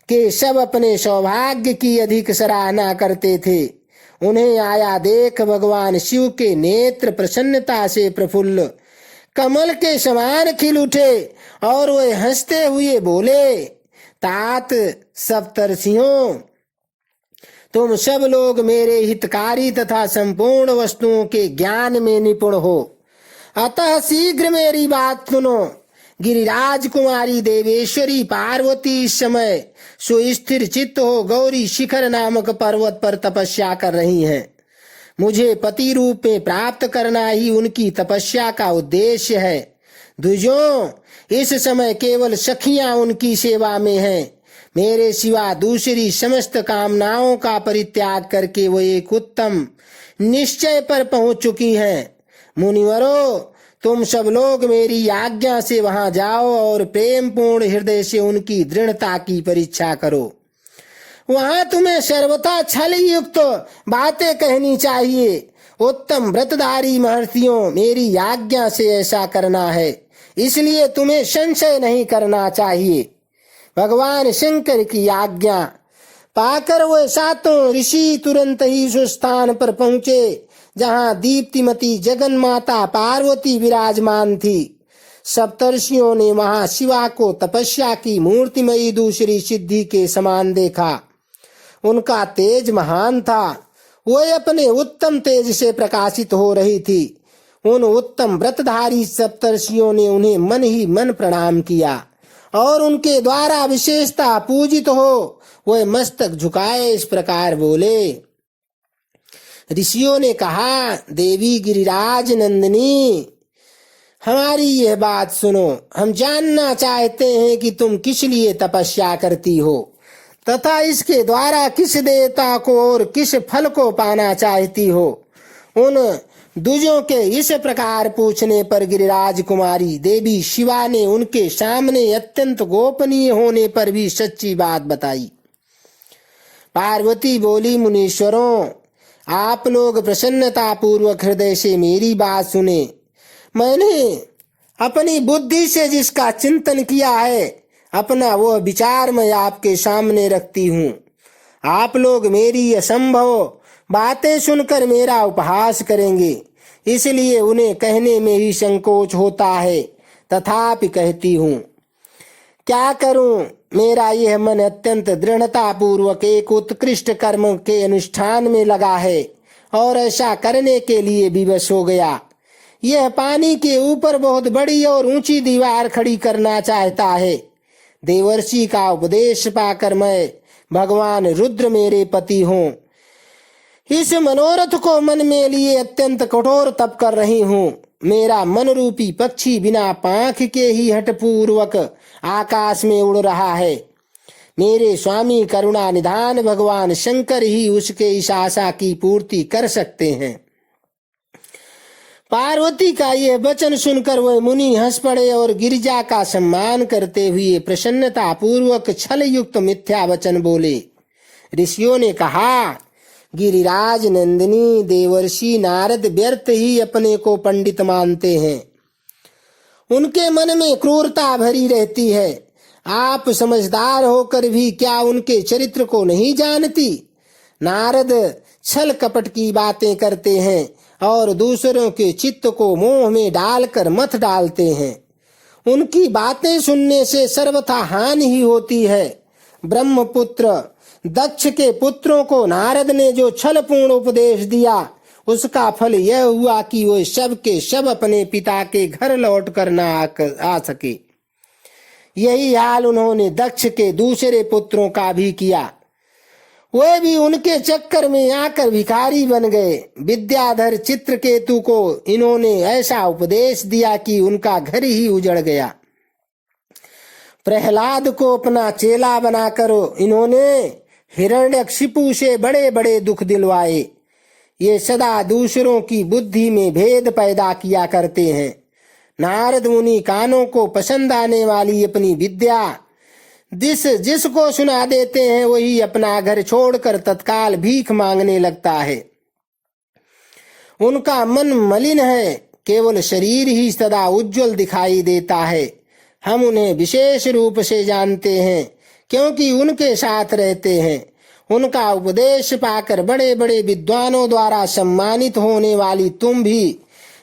के सब अपने सौभाग्य की अधिक सराहना करते थे। उन्हें आया देख भगवान शिव के नेत्र प्रसन्नता से प्रफुल्ल कमल के समान खिल उठे और वे हंसते हुए बोले, तात सप्तर्षियों, तुम सब लोग मेरे हितकारी तथा संपूर्ण वस्तुओं के ज्ञान में निपुण हो, अतः शीघ्र मेरी बात सुनो। गिरिराज कुमारी देवेश्वरी पार्वती इस समय सुस्थिर चित्त हो गौरी शिखर नामक पर्वत पर तपस्या कर रही हैं। मुझे पति रूप में प्राप्त करना ही उनकी तपस्या का उद्देश्य है। द्विजों, इस समय केवल सखियां उनकी सेवा में हैं। मेरे सिवा दूसरी समस्त कामनाओं का परित्याग करके वो एक उत्तम निश्चय पर पहुंच चुकी हैं। मुनिवरों, तुम सब लोग मेरी आज्ञा से वहां जाओ और प्रेम पूर्ण हृदय से उनकी दृढ़ता की परीक्षा करो। वहां तुम्हें सर्वथा छल युक्त बातें कहनी चाहिए। उत्तम व्रतधारी महर्षियों, मेरी आज्ञा से ऐसा करना है, इसलिए तुम्हें संशय नहीं करना चाहिए। भगवान शंकर की आज्ञा पाकर वे सातों ऋषि तुरंत ही उस स्थान पर पहुंचे जहाँ दीप्तिमती जगन माता पार्वती विराजमान थी। सप्तर्षियों ने वहां शिवा को तपस्या की मूर्तिमयी दूसरी सिद्धि के समान देखा। उनका तेज महान था। वह अपने उत्तम तेज से प्रकाशित हो रही थी। उन उत्तम व्रतधारी सप्तर्षियों ने उन्हें मन ही मन प्रणाम किया और उनके द्वारा विशेषता पूजित हो वह मस्तक झुकाए इस प्रकार बोले। ऋषियों ने कहा, देवी गिरिराज नंदिनी, हमारी यह बात सुनो। हम जानना चाहते हैं कि तुम किस लिए तपस्या करती हो तथा इसके द्वारा किस देवता को और किस फल को पाना चाहती हो। उन द्विजों के इस प्रकार पूछने पर गिरिराज कुमारी देवी शिवा ने उनके सामने अत्यंत गोपनीय होने पर भी सच्ची बात बताई। पार्वती बोली, मुनीश्वरों, आप लोग प्रसन्नता पूर्वक हृदय से मेरी बात सुने। मैंने अपनी बुद्धि से जिसका चिंतन किया है अपना वह विचार मैं आपके सामने रखती हूँ। आप लोग मेरी असंभव बातें सुनकर मेरा उपहास करेंगे, इसलिए उन्हें कहने में ही संकोच होता है, तथापि कहती हूँ। क्या करूं, मेरा यह मन अत्यंत दृढ़ता पूर्वक एक उत्कृष्ट कर्म के अनुष्ठान में लगा है और ऐसा करने के लिए विवश हो गया। यह पानी के ऊपर बहुत बड़ी और ऊंची दीवार खड़ी करना चाहता है। देवर्षि का उपदेश पाकर मैं भगवान रुद्र मेरे पति हूँ। इस मनोरथ को मन में लिए अत्यंत कठोर तप कर रही हूँ। मेरा मन रूपी पक्षी बिना पांख के ही हठपूर्वक आकाश में उड़ रहा है। मेरे स्वामी करुणा निधान भगवान शंकर ही उसके इस आशा की पूर्ति कर सकते हैं। पार्वती का यह वचन सुनकर वह मुनि हंस पड़े और गिरिजा का सम्मान करते हुए प्रसन्नता पूर्वक छल युक्त मिथ्या वचन बोले। ऋषियों ने कहा, गिरिराज नंदिनी, देवर्षि नारद व्यर्थ ही अपने को पंडित मानते हैं। उनके मन में क्रूरता भरी रहती है। आप समझदार होकर भी क्या उनके चरित्र को नहीं जानती? नारद छल कपट की बातें करते हैं और दूसरों के चित्त को मोह में डालकर मत डालते हैं। उनकी बातें सुनने से सर्वथा हानि ही होती है। ब्रह्मपुत्र दक्ष के पुत्रों को नारद ने जो छलपूर्ण उपदेश दिया उसका फल यह हुआ कि वे सब के सब अपने पिता के घर लौट कर न आ सके। यही हाल उन्होंने दक्ष के दूसरे पुत्रों का भी किया। वे भी उनके चक्कर में आकर भिखारी बन गए। विद्याधर चित्रकेतु को इन्होंने ऐसा उपदेश दिया कि उनका घर ही उजड़ गया। प्रहलाद को अपना चेला बनाकर इन्होंने हिरण्यकशिपु से बड़े बड़े दुख दिलवाए। ये सदा दूसरों की बुद्धि में भेद पैदा किया करते हैं। नारद मुनि कानों को पसंद आने वाली अपनी विद्या जिसको सुना देते हैं वही अपना घर छोड़कर तत्काल भीख मांगने लगता है। उनका मन मलिन है, केवल शरीर ही सदा उज्जवल दिखाई देता है। हम उन्हें विशेष रूप से जानते हैं क्योंकि उनके साथ रहते हैं। उनका उपदेश पाकर बड़े बड़े विद्वानों द्वारा सम्मानित होने वाली तुम भी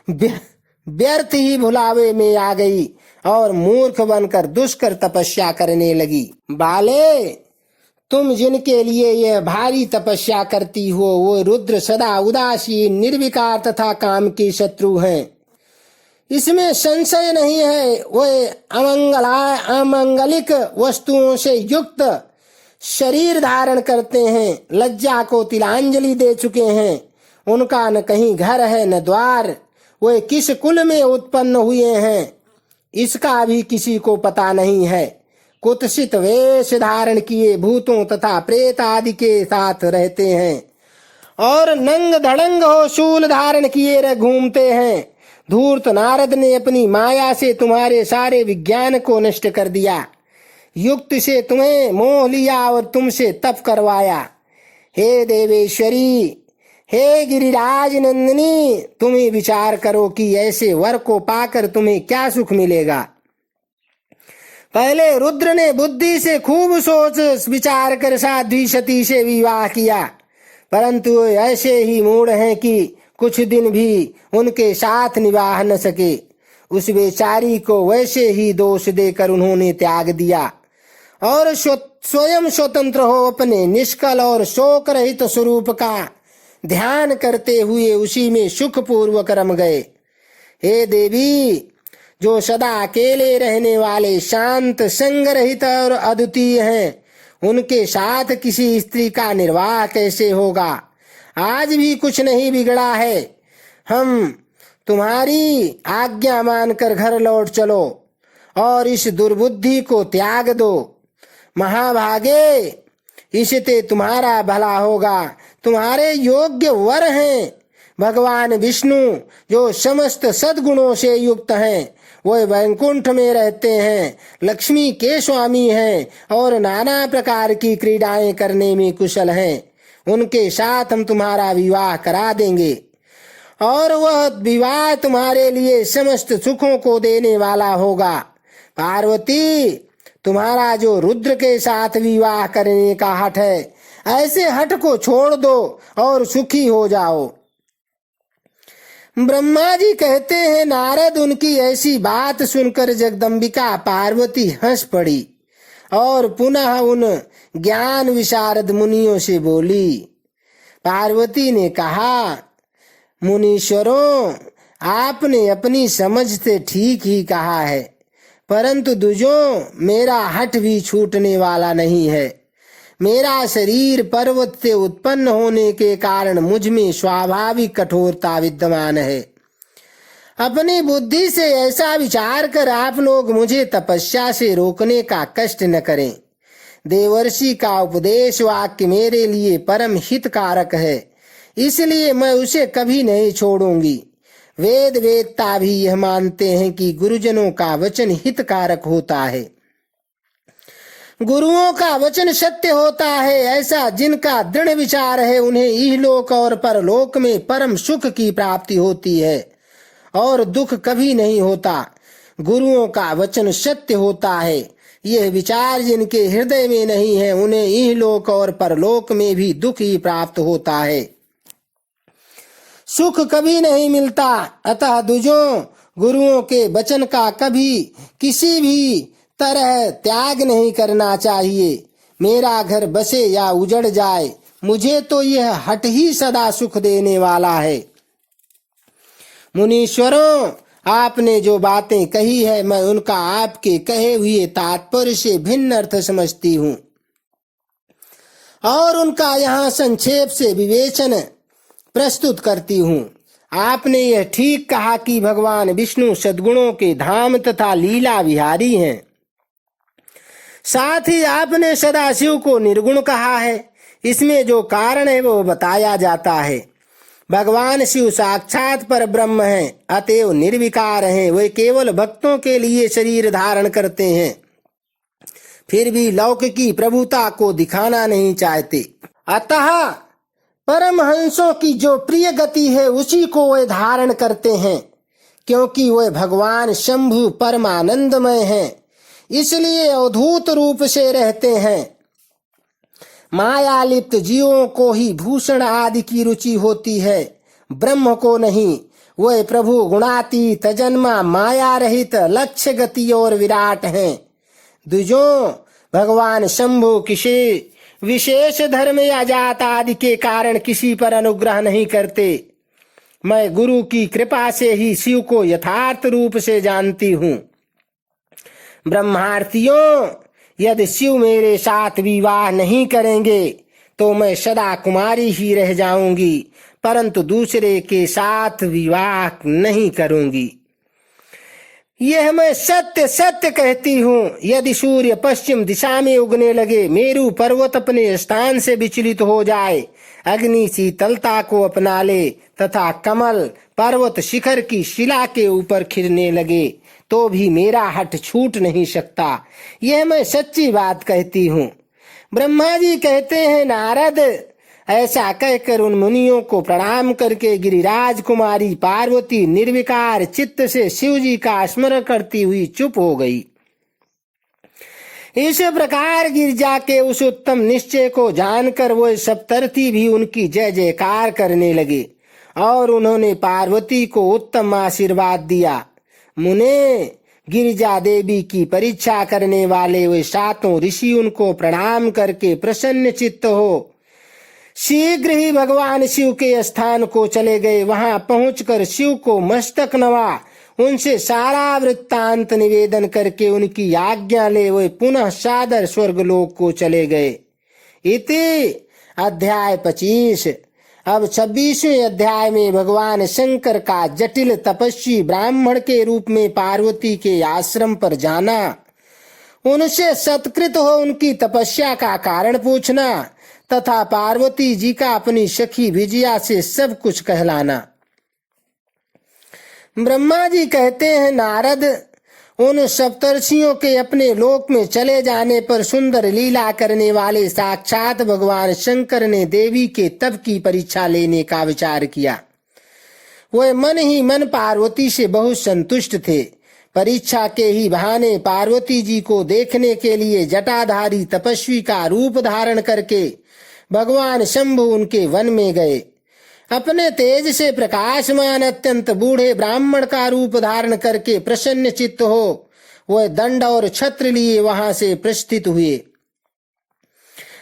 व्यर्थ ही भुलावे में आ गई और मूर्ख बनकर दुष्कर तपस्या करने लगी। बाले, तुम जिनके लिए यह भारी तपस्या करती हो वो रुद्र सदा उदासीन, निर्विकार तथा काम के शत्रु हैं। इसमें संशय नहीं है। वे अमंगलिक वस्तुओं से युक्त शरीर धारण करते हैं, लज्जा को तिलांजलि दे चुके हैं। उनका न कहीं घर है न द्वार। वे किस कुल में उत्पन्न हुए हैं इसका भी किसी को पता नहीं है। कुत्सित वेश धारण किए भूतों तथा प्रेत आदि के साथ रहते हैं और नंग धड़ंग हो शूल धारण किए घूमते हैं। धूर्त नारद ने अपनी माया से तुम्हारे सारे विज्ञान को नष्ट कर दिया। युक्त से तुम्हें मोह लिया और तुमसे तप करवाया। हे देवेश्वरी, हे गिरिराज नंदिनी, तुम ही विचार करो कि ऐसे वर को पाकर तुम्हें क्या सुख मिलेगा। पहले रुद्र ने बुद्धि से खूब सोच विचार कर साध्वी सती से विवाह किया, परंतु ऐसे ही मूढ़ हैं कि कुछ दिन भी उनके साथ निभाह न सके। उस बेचारी को वैसे ही दोष देकर उन्होंने त्याग दिया और स्वयं स्वतंत्र हो अपने निष्कल और शोक रहित स्वरूप का ध्यान करते हुए उसी में सुखपूर्वक रम गए। हे देवी, जो सदा अकेले रहने वाले शांत संग रहित और अद्वितीय हैं, उनके साथ किसी स्त्री का निर्वाह कैसे होगा? आज भी कुछ नहीं बिगड़ा है। हम तुम्हारी आज्ञा मानकर घर लौट चलो और इस दुर्बुद्धि को त्याग दो। महाभागे, इससे तुम्हारा भला होगा। तुम्हारे योग्य वर हैं भगवान विष्णु, जो समस्त सद्गुणों से युक्त हैं। वह वैकुंठ में रहते हैं, लक्ष्मी के स्वामी हैं और नाना प्रकार की क्रीड़ाएं करने में कुशल हैं। उनके साथ हम तुम्हारा विवाह करा देंगे और वह विवाह तुम्हारे लिए समस्त सुखों को देने वाला होगा। पार्वती, तुम्हारा जो रुद्र के साथ विवाह करने का हठ है, ऐसे हठ को छोड़ दो और सुखी हो जाओ। ब्रह्मा जी कहते हैं, नारद उनकी ऐसी बात सुनकर जगदम्बिका पार्वती हंस पड़ी और पुनः उन ज्ञान विशारद मुनियों से बोली। पार्वती ने कहा, मुनीश्वरों, आपने अपनी समझ से ठीक ही कहा है, परंतु दुजों, मेरा हठ भी छूटने वाला नहीं है। मेरा शरीर पर्वत से उत्पन्न होने के कारण मुझ में स्वाभाविक कठोरता विद्यमान है। अपनी बुद्धि से ऐसा विचार कर आप लोग मुझे तपस्या से रोकने का कष्ट न करें। देवर्षि का उपदेश वाक्य मेरे लिए परम हितकारक है, इसलिए मैं उसे कभी नहीं छोड़ूंगी। वेद वेदता भी यह मानते हैं कि गुरुजनों का वचन हितकारक होता है। गुरुओं का वचन सत्य होता है। ऐसा जिनका दृढ़ विचार है, उन्हें इहलोक और परलोक में परम सुख की प्राप्ति होती है और दुख कभी नहीं होता। गुरुओं का वचन सत्य होता है। यह विचार जिनके हृदय में नहीं है, उन्हें इहलोक और परलोक में भी दुख ही प्राप्त होता है, सुख कभी नहीं मिलता। अतः दुजों, गुरुओं के वचन का कभी किसी भी तरह त्याग नहीं करना चाहिए। मेरा घर बसे या उजड़ जाए, मुझे तो यह हठ ही सदा सुख देने वाला है। मुनीश्वरों, आपने जो बातें कही है, मैं उनका आपके कहे हुए तात्पर्य से भिन्न अर्थ समझती हूँ और उनका यहाँ संक्षेप से विवेचन प्रस्तुत करती हूँ। आपने यह ठीक कहा कि भगवान विष्णु सद्गुणों के धाम तथा लीला विहारी हैं। साथ ही आपने सदाशिव को निर्गुण कहा है। इसमें जो कारण है वो बताया जाता है। भगवान शिव साक्षात पर ब्रह्म हैं, अतएव निर्विकार हैं। वे केवल भक्तों के लिए शरीर धारण करते हैं, फिर भी लौकिकी प्रभुता को दिखाना नहीं चाहते। अतः परमहंसों की जो प्रिय गति है, उसी को वे धारण करते हैं, क्योंकि वे भगवान शंभु परमानंदमय हैं, इसलिए अवधूत रूप से रहते हैं। माया लिप्त जीवों को ही भूषण आदि की रुचि होती है, ब्रह्म को नहीं। वे प्रभु गुणातीत, जन्मा, माया रहित, लक्ष्य गति और विराट हैं। द्विजों, भगवान शंभु किसी विशेष धर्म या जात आदि के कारण किसी पर अनुग्रह नहीं करते। मैं गुरु की कृपा से ही शिव को यथार्थ रूप से जानती हूँ। ब्रह्मार्थियों, यदि शिव मेरे साथ विवाह नहीं करेंगे तो मैं सदा कुमारी ही रह जाऊंगी, परंतु दूसरे के साथ विवाह नहीं करूंगी। यह मैं सत्य सत्य कहती हूँ। यदि सूर्य पश्चिम दिशा में उगने लगे, मेरू पर्वत अपने स्थान से विचलित हो जाए, अग्नि शीतलता को अपना ले तथा कमल पर्वत शिखर की शिला के ऊपर खिलने लगे, तो भी मेरा हठ छूट नहीं सकता। यह मैं सच्ची बात कहती हूँ। ब्रह्मा जी कहते हैं, नारद, ऐसा कहकर उन मुनियों को प्रणाम करके गिरिराज कुमारी पार्वती निर्विकार चित्त से शिव जी का स्मरण करती हुई चुप हो गई। इस प्रकार गिरिजा के उस उत्तम निश्चय को जानकर वो सप्तर्षि भी उनकी जय जयकार करने लगे और उन्होंने पार्वती को उत्तम आशीर्वाद दिया। मुने, गिरिजा देवी की परीक्षा करने वाले वे 7 ऋषि उनको प्रणाम करके प्रसन्न चित्त हो शीघ्र ही भगवान शिव के स्थान को चले गए। वहां पहुंचकर शिव को मस्तक नवा उनसे सारा वृत्तांत निवेदन करके उनकी आज्ञा ले वे पुनः सादर स्वर्गलोक को चले गए। इति अध्याय 25। अब 26वें अध्याय में भगवान शंकर का जटिल तपस्वी ब्राह्मण के रूप में पार्वती के आश्रम पर जाना, उनसे सत्कृत हो उनकी तपस्या का कारण पूछना तथा पार्वती जी का अपनी सखी विजया से सब कुछ कहलाना। ब्रह्मा जी कहते हैं, नारद, उन सप्तर्षियों के अपने लोक में चले जाने पर सुंदर लीला करने वाले साक्षात भगवान शंकर ने देवी के तप की परीक्षा लेने का विचार किया। वह मन ही मन पार्वती से बहुत संतुष्ट थे। परीक्षा के ही बहाने पार्वती जी को देखने के लिए जटाधारी तपस्वी का रूप धारण करके भगवान शंभु उनके वन में गए। अपने तेज से प्रकाशमान अत्यंत बूढ़े ब्राह्मण का रूप धारण करके प्रसन्न चित्त हो वह दंड और छत्र लिए वहां से प्रस्थित हुए।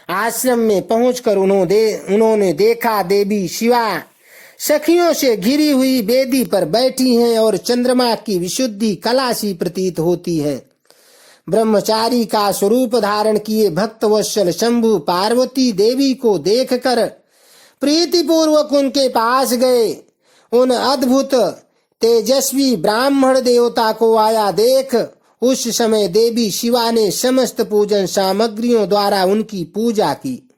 आश्रम में पहुंचकर उन्होंने देखा देवी शिवा सखियों से घिरी हुई वेदी पर बैठी हैं और चंद्रमा की विशुद्धि कला सी प्रतीत होती है। ब्रह्मचारी का स्वरूप धारण किए भक्तवत्सल शंभु पार्वती देवी को देखकर प्रीतिपूर्वक उनके पास गए। उन अद्भुत तेजस्वी ब्राह्मण देवता को आया देख उस समय देवी शिवा ने समस्त पूजन सामग्रियों द्वारा उनकी पूजा की।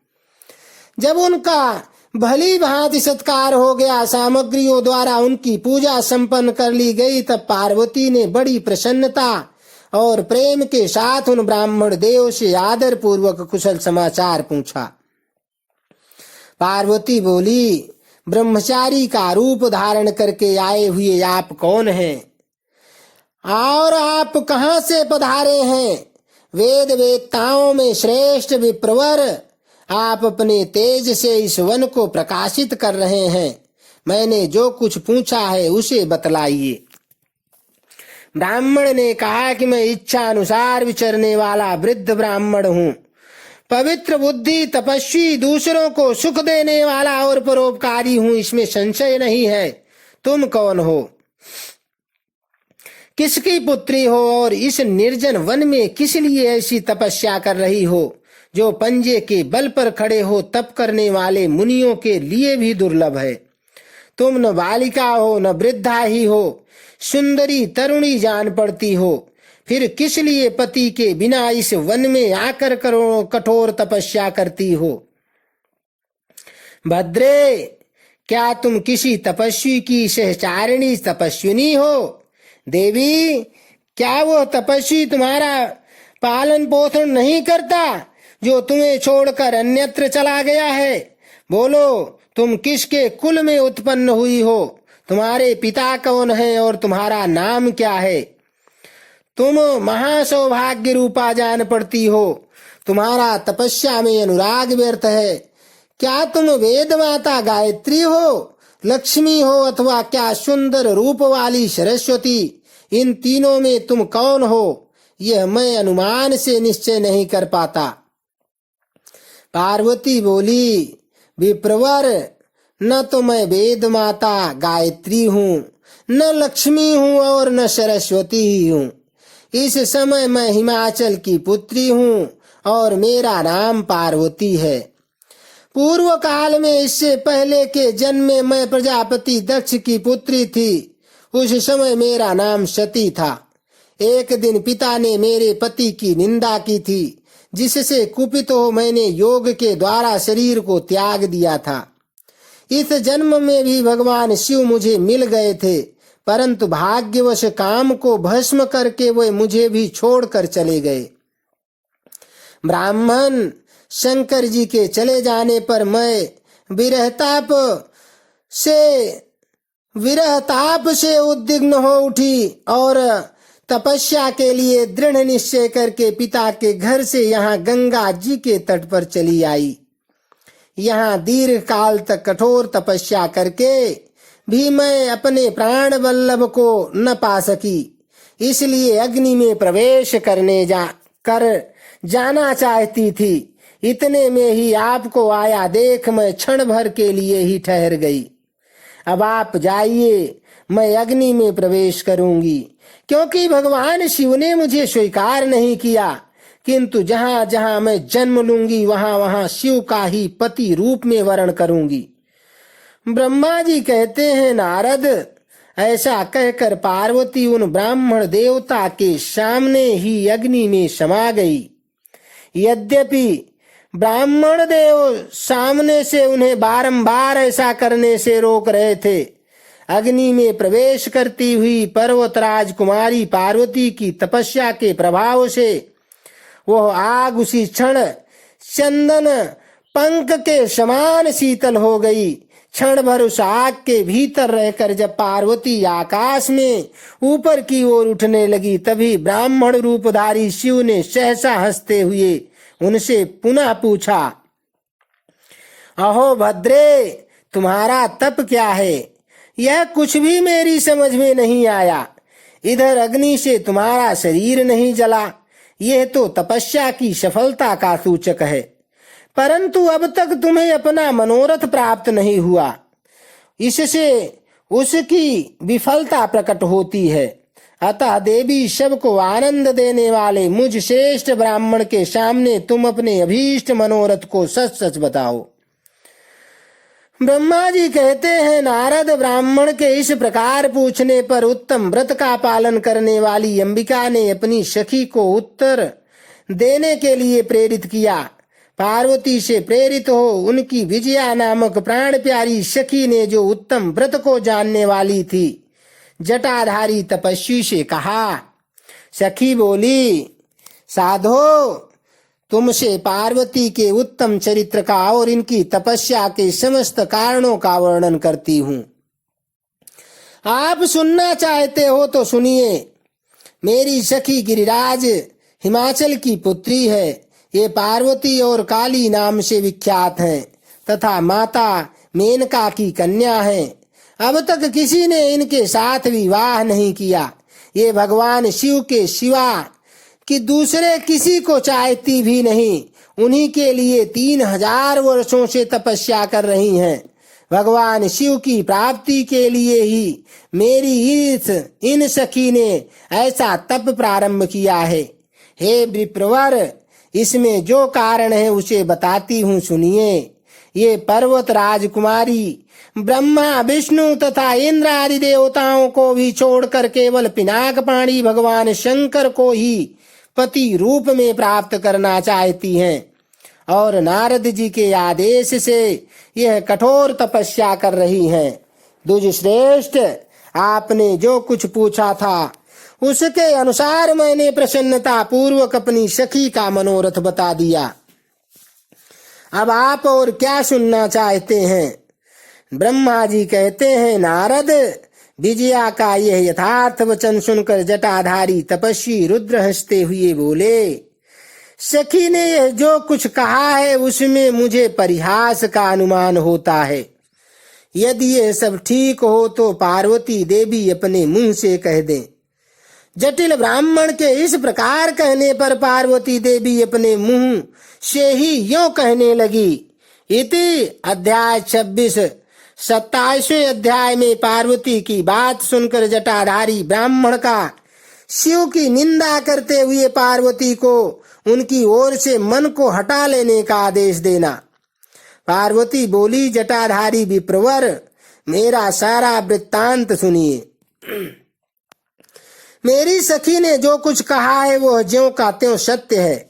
जब उनका भली भांति सत्कार हो गया, सामग्रियों द्वारा उनकी पूजा संपन्न कर ली गई, तब पार्वती ने बड़ी प्रसन्नता और प्रेम के साथ उन ब्राह्मण देव से आदर पूर्वक कुशल समाचार पूछा। पार्वती बोली, ब्रह्मचारी का रूप धारण करके आए हुए आप कौन हैं और आप कहां से पधारे हैं? वेद वेत्ताओं में श्रेष्ठ विप्रवर, आप अपने तेज से इस वन को प्रकाशित कर रहे हैं। मैंने जो कुछ पूछा है उसे बतलाइए। ब्राह्मण ने कहा कि मैं इच्छा अनुसार विचरने वाला वृद्ध ब्राह्मण हूँ, पवित्र बुद्धि, तपस्वी, दूसरों को सुख देने वाला और परोपकारी हूँ, इसमें संशय नहीं है। तुम कौन हो, किसकी पुत्री हो और इस निर्जन वन में किस लिए ऐसी तपस्या कर रही हो जो पंजे के बल पर खड़े हो तप करने वाले मुनियों के लिए भी दुर्लभ है। तुम न बालिका हो न वृद्धा ही हो, सुंदरी तरुणी जान पड़ती हो, फिर किस लिए पति के बिना इस वन में आकर कठोर तपस्या करती हो? भद्रे, क्या तुम किसी तपस्वी की सहचारिणी तपस्विनी हो? देवी, क्या वो तपस्वी तुम्हारा पालन पोषण नहीं करता जो तुम्हें छोड़कर अन्यत्र चला गया है? बोलो, तुम किसके कुल में उत्पन्न हुई हो? तुम्हारे पिता कौन है और तुम्हारा नाम क्या है? तुम महासौभाग्य रूपा जान पड़ती हो, तुम्हारा तपस्या में अनुराग व्यर्थ है। क्या तुम वेद माता गायत्री हो, लक्ष्मी हो अथवा क्या सुंदर रूप वाली सरस्वती? इन तीनों में तुम कौन हो, यह मैं अनुमान से निश्चय नहीं कर पाता। पार्वती बोली, विप्रवर, न तो मैं वेद माता गायत्री हूँ, न लक्ष्मी हूँ और न सरस्वती ही हूँ। इस समय मैं हिमाचल की पुत्री हूँ और मेरा नाम पार्वती है। पूर्व काल में, इससे पहले के जन्म में मैं प्रजापति दक्ष की पुत्री थी। उस समय मेरा नाम सती था। एक दिन पिता ने मेरे पति की निंदा की थी, जिससे कुपित हो मैंने योग के द्वारा शरीर को त्याग दिया था। इस जन्म में भी भगवान शिव मुझे मिल गए थे, परंतु भाग्यवश काम को भस्म करके वे मुझे भी छोड़कर चले गए। ब्राह्मण, शंकर जी के चले जाने पर मैं विरहताप से उद्विग्न हो उठी और तपस्या के लिए दृढ़ निश्चय करके पिता के घर से यहाँ गंगा जी के तट पर चली आई। यहाँ दीर्घ काल तक कठोर तपस्या करके भी मैं अपने प्राण वल्लभ को न पा सकी, इसलिए अग्नि में प्रवेश कर जाना चाहती थी। इतने में ही आपको आया देख मैं क्षण भर के लिए ही ठहर गई। अब आप जाइए, मैं अग्नि में प्रवेश करूंगी, क्योंकि भगवान शिव ने मुझे स्वीकार नहीं किया, किंतु जहां जहां मैं जन्म लूंगी वहां वहां शिव का ही पति रूप में वर्ण करूंगी। ब्रह्मा जी कहते हैं, नारद, ऐसा कहकर पार्वती उन ब्राह्मण देवता के सामने ही अग्नि में समा गई। यद्यपि ब्राह्मण देव सामने से उन्हें बारंबार ऐसा करने से रोक रहे थे, अग्नि में प्रवेश करती हुई पर्वतराज कुमारी पार्वती की तपस्या के प्रभाव से वह आग उसी क्षण चंदन पंख के समान शीतल हो गई। क्षण भर उस आग के भीतर रहकर जब पार्वती आकाश में ऊपर की ओर उठने लगी, तभी ब्राह्मण रूपधारी शिव ने सहसा हंसते हुए उनसे पुनः पूछा, अहो भद्रे, तुम्हारा तप क्या है? यह कुछ भी मेरी समझ में नहीं आया। इधर अग्नि से तुम्हारा शरीर नहीं जला, यह तो तपस्या की सफलता का सूचक है, परंतु अब तक तुम्हें अपना मनोरथ प्राप्त नहीं हुआ, इससे उसकी विफलता प्रकट होती है। अतः देवी सबको आनंद देने वाले मुझ श्रेष्ठ ब्राह्मण के सामने तुम अपने अभीष्ट मनोरथ को सच सच बताओ। ब्रह्मा जी कहते हैं, नारद, ब्राह्मण के इस प्रकार पूछने पर उत्तम व्रत का पालन करने वाली अंबिका ने अपनी सखी को उत्तर देने के लिए प्रेरित किया। पार्वती से प्रेरित हो उनकी विजया नामक प्राण प्यारी सखी ने, जो उत्तम व्रत को जानने वाली थी, जटाधारी तपस्वी से कहा। सखी बोली, साधो, तुमसे पार्वती के उत्तम चरित्र का और इनकी तपस्या के समस्त कारणों का वर्णन करती हूँ। आप सुनना चाहते हो तो सुनिए। मेरी सखी गिरिराज हिमाचल की पुत्री है। ये पार्वती और काली नाम से विख्यात हैं तथा माता मेनका की कन्या हैं। अब तक किसी ने इनके साथ विवाह नहीं किया। ये भगवान शिव के सिवा कि दूसरे किसी को चाहती भी नहीं। उन्हीं के लिए 3000 वर्षों से तपस्या कर रही हैं। भगवान शिव की प्राप्ति के लिए ही मेरी इन सखी ने ऐसा तप प्रारंभ किया है। हे विप्रवर, इसमें जो कारण है उसे बताती हूँ, सुनिए। ये पर्वत राजकुमारी ब्रह्मा, विष्णु तथा इंद्र आदि देवताओं को भी छोड़कर केवल पिनाक पाणी भगवान शंकर को ही पति रूप में प्राप्त करना चाहती हैं और नारद जी के आदेश से यह कठोर तपस्या कर रही हैं। द्विज श्रेष्ठ, आपने जो कुछ पूछा था उसके अनुसार मैंने प्रसन्नता पूर्वक अपनी सखी का मनोरथ बता दिया। अब आप और क्या सुनना चाहते हैं? ब्रह्मा जी कहते हैं, नारद, विजया का यह यथार्थ वचन सुनकर जटाधारी तपस्वी रुद्र हंसते हुए बोले, सखी ने यह जो कुछ कहा है उसमें मुझे परिहास का अनुमान होता है। यदि यह सब ठीक हो तो पार्वती देवी अपने मुंह से कह दें। जटिल ब्राह्मण के इस प्रकार कहने पर पार्वती देवी अपने मुंह से ही यों कहने लगी। इति अध्याय 26। 27वें अध्याय में पार्वती की बात सुनकर जटाधारी ब्राह्मण का शिव की निंदा करते हुए पार्वती को उनकी ओर से मन को हटा लेने का आदेश देना। पार्वती बोली, जटाधारी विप्रवर, मेरा सारा वृत्तांत सुनिए। मेरी सखी ने जो कुछ कहा है वह ज्यों का त्यों सत्य है,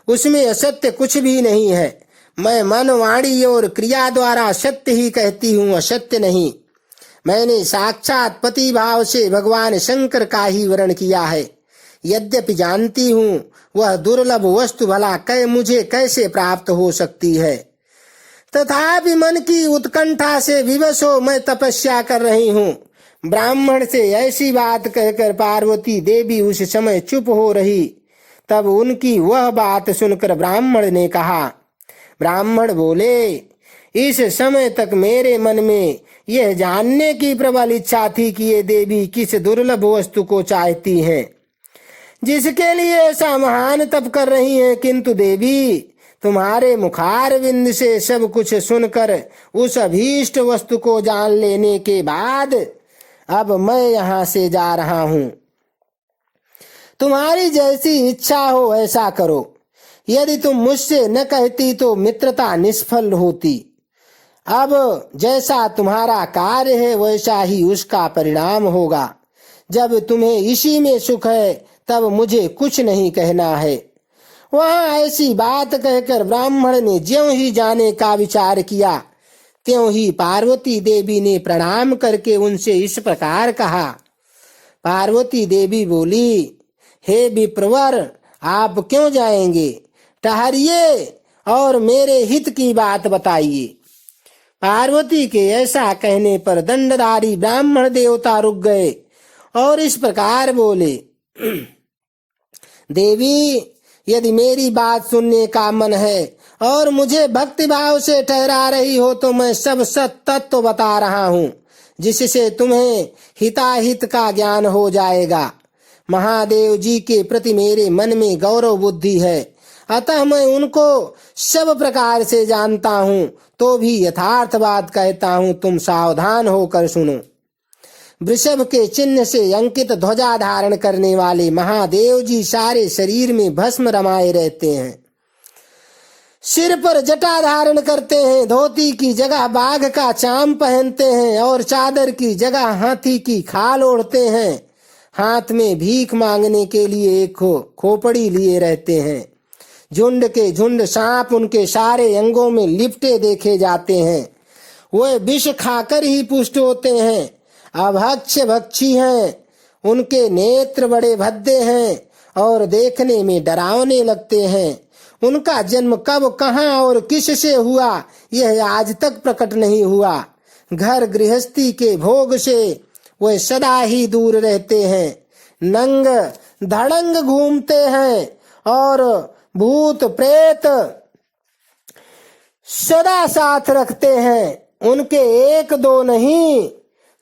उसमें असत्य कुछ भी नहीं है। मैं मन, वाणी और क्रिया द्वारा सत्य ही कहती हूँ, असत्य नहीं। मैंने साक्षात पति भाव से भगवान शंकर का ही वर्ण किया है। यद्यपि जानती हूँ वह दुर्लभ वस्तु भला मुझे कैसे प्राप्त हो सकती है, तथापि मन की उत्कंठा से विवश हो मैं तपस्या कर रही हूँ। ब्राह्मण से ऐसी बात कहकर पार्वती देवी उस समय चुप हो रही। तब उनकी वह बात सुनकर ब्राह्मण ने कहा। ब्राह्मण बोले, इस समय तक मेरे मन में यह जानने की प्रबल इच्छा थी कि ये देवी किस दुर्लभ वस्तु को चाहती हैं, जिसके लिए ऐसा महान तप कर रही हैं। किंतु देवी, तुम्हारे मुखारविंद से सब कुछ सुनकर उस अभीष्ट वस्तु को जान लेने के बाद अब मैं यहाँ से जा रहा हूँ। तुम्हारी जैसी इच्छा हो ऐसा करो। यदि तुम मुझसे न कहती तो मित्रता निष्फल होती। अब जैसा तुम्हारा कार्य है वैसा ही उसका परिणाम होगा। जब तुम्हें इसी में सुख है तब मुझे कुछ नहीं कहना है। वहां ऐसी बात कहकर ब्राह्मण ने ज्यों ही जाने का विचार किया त्यों ही पार्वती देवी ने प्रणाम करके उनसे इस प्रकार कहा। पार्वती देवी बोली, हे विप्रवर, आप क्यों जाएंगे? ठहरिए और मेरे हित की बात बताइए। पार्वती के ऐसा कहने पर दंडधारी ब्राह्मण देवता रुक गए और इस प्रकार बोले, देवी, यदि मेरी बात सुनने का मन है और मुझे भक्ति भाव से ठहरा रही हो तो मैं सब सत तत्व बता रहा हूँ, जिससे तुम्हें हिताहित का ज्ञान हो जाएगा। महादेव जी के प्रति मेरे मन में गौरव बुद्धि है, अतः मैं उनको सब प्रकार से जानता हूँ, तो भी यथार्थ बात कहता हूँ, तुम सावधान होकर सुनो। वृषभ के चिन्ह से अंकित ध्वजा धारण करने वाले महादेव जी सारे शरीर में भस्म रमाए रहते हैं। सिर पर जटा धारण करते हैं, धोती की जगह बाघ का चाम पहनते हैं और चादर की जगह हाथी की खाल ओढ़ते हैं। हाथ में भीख मांगने के लिए एक खोपड़ी लिए रहते हैं। झुंड के झुंड सांप उनके सारे अंगों में लिपटे देखे जाते हैं। वे विष खाकर ही पुष्ट होते हैं, अभक्ष भक्षी हैं। उनके नेत्र बड़े भद्दे हैं और देखने में डरावने लगते हैं। उनका जन्म कब, कहाँ और किससे हुआ यह आज तक प्रकट नहीं हुआ। घर गृहस्थी के भोग से वे सदा ही दूर रहते हैं। नंग धड़ंग घूमते हैं और भूत प्रेत सदा साथ रखते हैं। उनके एक दो नहीं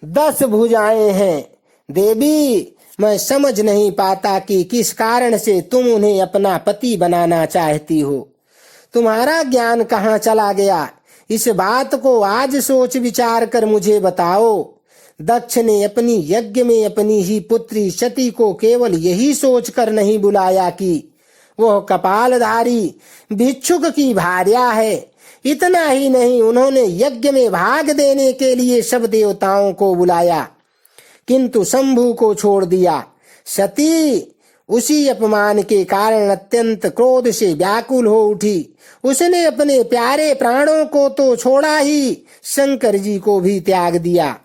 10 भुजाएं हैं। देवी, मैं समझ नहीं पाता कि किस कारण से तुम उन्हें अपना पति बनाना चाहती हो। तुम्हारा ज्ञान कहाँ चला गया? इस बात को आज सोच विचार कर मुझे बताओ। दक्ष ने अपनी यज्ञ में अपनी ही पुत्री सती को केवल यही सोचकर नहीं बुलाया कि वह कपालधारी भिक्षुक की भार्या है। इतना ही नहीं, उन्होंने यज्ञ में भाग देने के लिए सब देवताओं को बुलाया, किंतु शंभु को छोड़ दिया। सती उसी अपमान के कारण अत्यंत क्रोध से व्याकुल हो उठी। उसने अपने प्यारे प्राणों को तो छोड़ा ही, शंकर जी को भी त्याग दिया।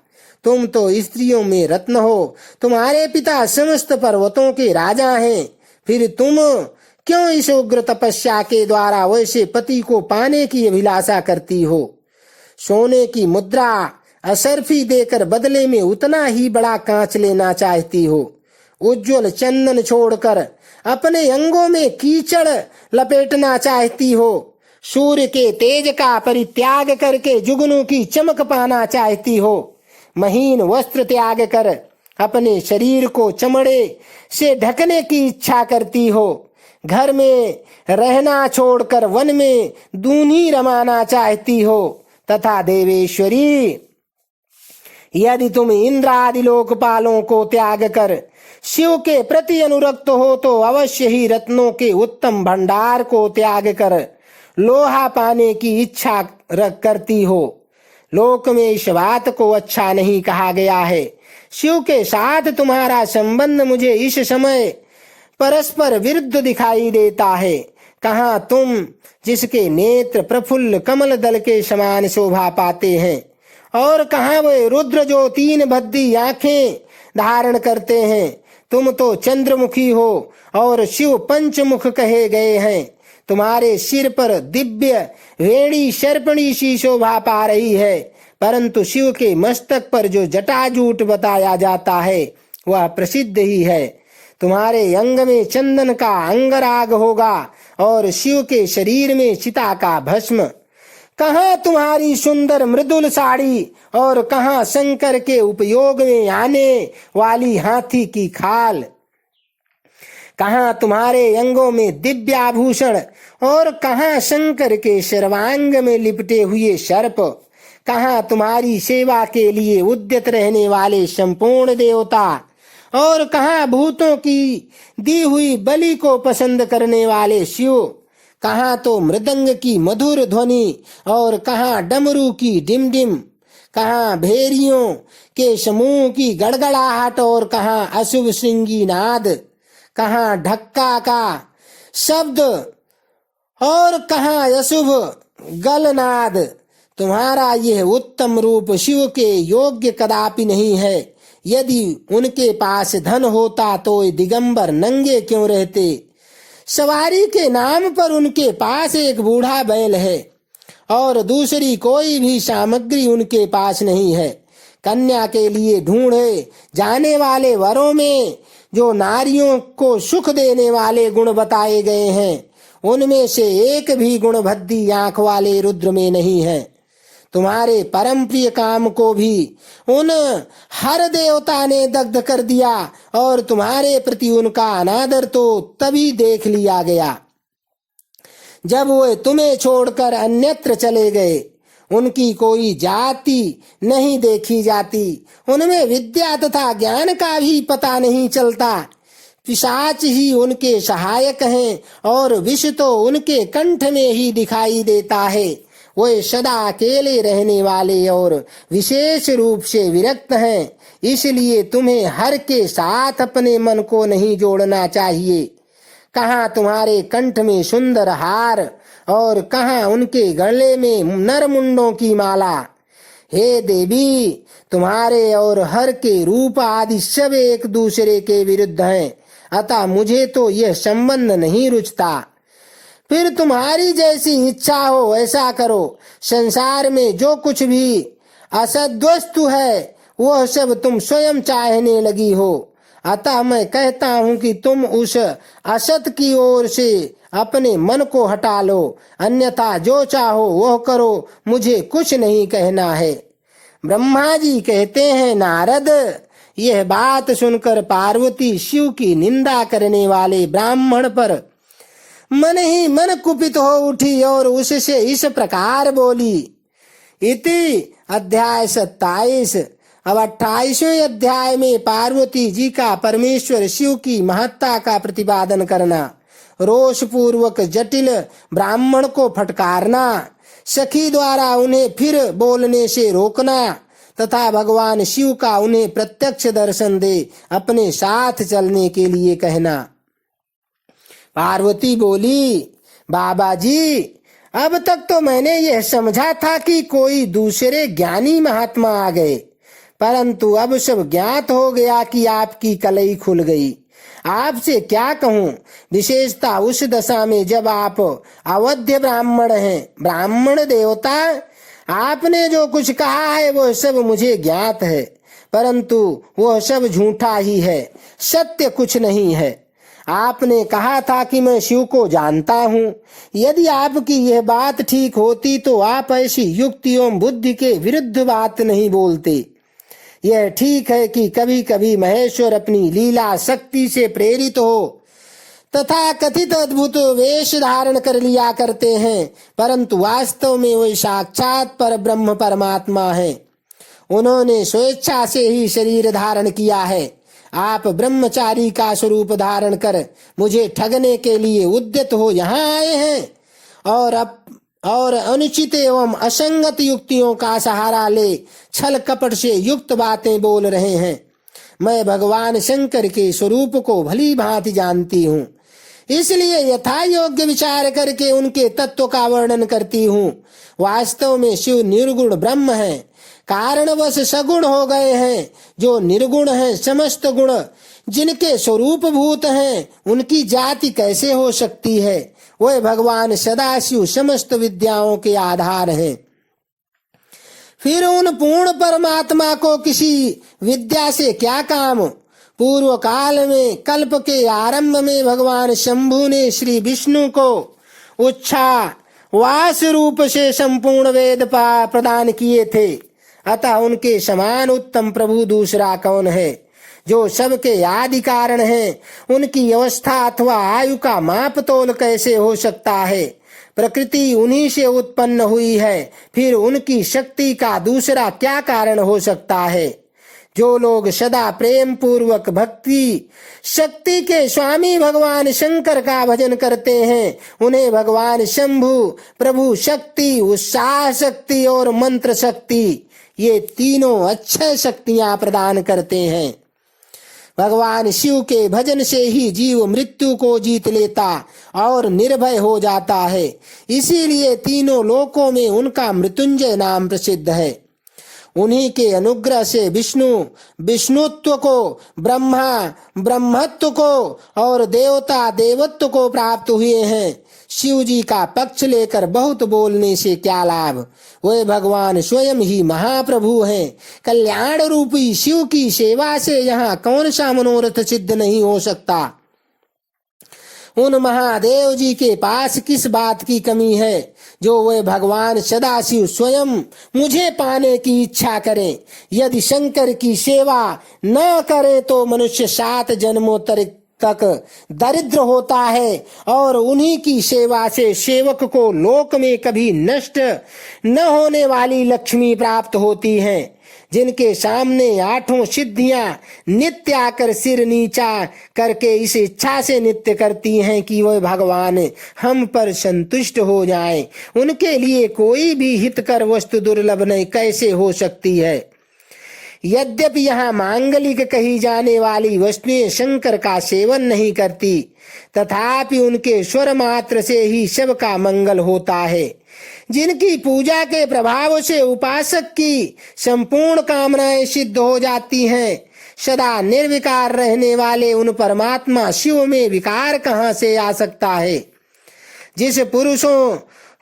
तुम तो स्त्रियों में रत्न हो, तुम्हारे पिता समस्त पर्वतों के राजा हैं, फिर तुम क्यों इस उग्र तपस्या के द्वारा वैसे पति को पाने की अभिलाषा करती हो? सोने की मुद्रा असरफी देकर बदले में उतना ही बड़ा कांच लेना चाहती हो। उज्जवल चंदन छोड़कर अपने अंगों में कीचड़ लपेटना चाहती हो। सूर्य के तेज का परित्याग करके जुगनू की चमक पाना चाहती हो। महीन वस्त्र त्याग कर अपने शरीर को चमड़े से ढकने की इच्छा करती हो। घर में रहना छोड़कर वन में दूनी रमाना चाहती हो। तथा देवेश्वरी, यदि तुम इंद्र आदि लोकपालों को त्याग कर शिव के प्रति अनुरक्त हो तो अवश्य ही रत्नों के उत्तम भंडार को त्याग कर लोहा पाने की इच्छा करती हो। लोक में इस बात को अच्छा नहीं कहा गया है। शिव के साथ तुम्हारा संबंध मुझे इस समय परस्पर विरुद्ध दिखाई देता है। कहाँ तुम, जिसके नेत्र प्रफुल्ल कमल दल के समान शोभा पाते हैं, और कहाँ वे रुद्र जो 3 भद्दी आंखें धारण करते हैं। तुम तो चंद्रमुखी हो और शिव पंचमुख कहे गए हैं। तुम्हारे सिर पर दिव्य वेणी सर्पणी सी शोभा पा रही है, परंतु शिव के मस्तक पर जो जटाजूट बताया जाता है वह प्रसिद्ध ही है। तुम्हारे अंग में चंदन का अंगराग होगा और शिव के शरीर में चिता का भस्म। कहाँ तुम्हारी सुंदर मृदुल साड़ी और कहाँ शंकर के उपयोग में आने वाली हाथी की खाल। कहाँ तुम्हारे अंगों में दिव्य आभूषण और कहाँ शंकर के सर्वांग में लिपटे हुए सर्प। कहाँ तुम्हारी सेवा के लिए उद्यत रहने वाले संपूर्ण देवता और कहाँ भूतों की दी हुई बलि को पसंद करने वाले शिव। कहाँ तो मृदंग की मधुर ध्वनि और कहाँ डमरू की डिमडिम। कहाँ भेरियों के समूह की गड़गड़ाहट और कहाँ अशुभ श्रृंगी नाद। कहाँ ढक्का का शब्द और कहाँ अशुभ गलनाद। तुम्हारा यह उत्तम रूप शिव के योग्य कदापि नहीं है। यदि उनके पास धन होता तो दिगंबर नंगे क्यों रहते। सवारी के नाम पर उनके पास एक बूढ़ा बैल है और दूसरी कोई भी सामग्री उनके पास नहीं है। कन्या के लिए ढूंढे जाने वाले वरों में जो नारियों को सुख देने वाले गुण बताए गए हैं उनमें से एक भी गुण भद्दी आंख वाले रुद्र में नहीं है। तुम्हारे परम प्रिय काम को भी उन हर देवता ने दग्ध कर दिया और तुम्हारे प्रति उनका अनादर तो तभी देख लिया गया जब वे तुम्हें छोड़कर अन्यत्र चले गए। उनकी कोई जाति नहीं देखी जाती, उनमें विद्या तथा ज्ञान का भी पता नहीं चलता। पिशाच ही उनके सहायक हैं और विष तो उनके कंठ में ही दिखाई देता है। वे सदा अकेले रहने वाले और विशेष रूप से विरक्त हैं, इसलिए तुम्हें हर के साथ अपने मन को नहीं जोड़ना चाहिए। कहाँ तुम्हारे कंठ में सुंदर हार और कहाँ उनके गले में नरमुंडों की माला। हे देवी, तुम्हारे और हर के रूप आदि सब एक दूसरे के विरुद्ध हैं, अतः मुझे तो यह संबंध नहीं रुचता। फिर तुम्हारी जैसी इच्छा हो ऐसा करो। संसार में जो कुछ भी असद्वस्तु है वह सब तुम स्वयं चाहने लगी हो, अतः मैं कहता हूँ कि तुम उस असत की ओर से अपने मन को हटा लो, अन्यथा जो चाहो वह करो, मुझे कुछ नहीं कहना है। ब्रह्मा जी कहते हैं, नारद, यह बात सुनकर पार्वती शिव की निंदा करने वाले ब्राह्मण पर मन ही मन कुपित हो उठी और उससे इस प्रकार बोली। इति अध्याय 27। अब 28वें अध्याय में पार्वती जी का परमेश्वर शिव की महत्ता का प्रतिपादन करना, रोष पूर्वक जटिल ब्राह्मण को फटकारना, सखी द्वारा उन्हें फिर बोलने से रोकना तथा भगवान शिव का उन्हें प्रत्यक्ष दर्शन दे अपने साथ चलने के लिए कहना। पार्वती बोली, बाबा जी, अब तक तो मैंने यह समझा था कि कोई दूसरे ज्ञानी महात्मा आ गए, परंतु अब सब ज्ञात हो गया कि आपकी कलई खुल गई। आपसे क्या कहूँ, विशेषता उस दशा में जब आप अवध्य ब्राह्मण हैं। ब्राह्मण देवता, आपने जो कुछ कहा है वह सब मुझे ज्ञात है, परंतु वह सब झूठा ही है, सत्य कुछ नहीं है। आपने कहा था कि मैं शिव को जानता हूँ। यदि आपकी यह बात ठीक होती तो आप ऐसी युक्ति एवं बुद्धि के विरुद्ध बात नहीं बोलते। यह ठीक है कि कभी कभी महेश्वर अपनी लीला शक्ति से प्रेरित हो तथा कथित अद्भुत वेश धारण कर लिया करते हैं, परंतु वास्तव में वे साक्षात पर ब्रह्म परमात्मा हैं। उन्होंने स्वेच्छा से ही शरीर धारण किया है। आप ब्रह्मचारी का स्वरूप धारण कर मुझे ठगने के लिए उद्यत हो यहाँ आए हैं और अनुचित एवं असंगत युक्तियों का सहारा ले छल कपट से युक्त बातें बोल रहे हैं। मैं भगवान शंकर के स्वरूप को भली भांति जानती हूँ, इसलिए यथा योग्य विचार करके उनके तत्व का वर्णन करती हूँ। वास्तव में शिव निर्गुण ब्रह्म है, कारणवश सगुण हो गए हैं। जो निर्गुण हैं, समस्त गुण जिनके स्वरूप भूत हैं, उनकी जाति कैसे हो सकती है। वह भगवान सदाशिव समस्त विद्याओं के आधार हैं। फिर उन पूर्ण परमात्मा को किसी विद्या से क्या काम। पूर्व काल में कल्प के आरंभ में भगवान शंभु ने श्री विष्णु को उच्छा वास रूप से संपूर्ण वेद प्रदान किए थे, अतः उनके समान उत्तम प्रभु दूसरा कौन है। जो सबके आदि कारण है, उनकी अवस्था अथवा आयु का माप तोल कैसे हो सकता है। प्रकृति उन्हीं से उत्पन्न हुई है, फिर उनकी शक्ति का दूसरा क्या कारण हो सकता है। जो लोग सदा प्रेम पूर्वक भक्ति शक्ति के स्वामी भगवान शंकर का भजन करते हैं, उन्हें भगवान शंभु प्रभु शक्ति, उत्साह शक्ति और मंत्र शक्ति, ये तीनों अक्षय शक्तियां प्रदान करते हैं। भगवान शिव के भजन से ही जीव मृत्यु को जीत लेता और निर्भय हो जाता है। इसीलिए तीनों लोकों में उनका मृत्युंजय नाम प्रसिद्ध है। उन्हीं के अनुग्रह से विष्णु विष्णुत्व को, ब्रह्मा ब्रह्मत्व को और देवता देवत्व को प्राप्त हुए हैं। शिव जी का पक्ष लेकर बहुत बोलने से क्या लाभ। वे भगवान स्वयं ही महाप्रभु हैं। कल्याण रूपी शिव की सेवा से यहाँ कौन सा मनोरथ सिद्ध नहीं हो सकता। उन महादेव जी के पास किस बात की कमी है जो वे भगवान सदाशिव स्वयं मुझे पाने की इच्छा करें। यदि शंकर की सेवा न करे तो मनुष्य 7 जन्मों तक दरिद्र होता है और उन्हीं की सेवा से सेवक को लोक में कभी नष्ट न होने वाली लक्ष्मी प्राप्त होती है। जिनके सामने 8 सिद्धियां नित्य आकर सिर नीचा करके इस इच्छा से नित्य करती हैं कि वह भगवान हम पर संतुष्ट हो जाएं, उनके लिए कोई भी हितकर वस्तु दुर्लभ नहीं कैसे हो सकती है। यद्यपि यहाँ मांगलिक कही जाने वाली वस्तुएं शंकर का सेवन नहीं करती, तथापि उनके स्वर मात्र से ही सबका मंगल होता है। जिनकी पूजा के प्रभाव से उपासक की संपूर्ण कामनाएं सिद्ध हो जाती हैं, सदा निर्विकार रहने वाले उन परमात्मा शिव में विकार कहाँ से आ सकता है। जिस पुरुषों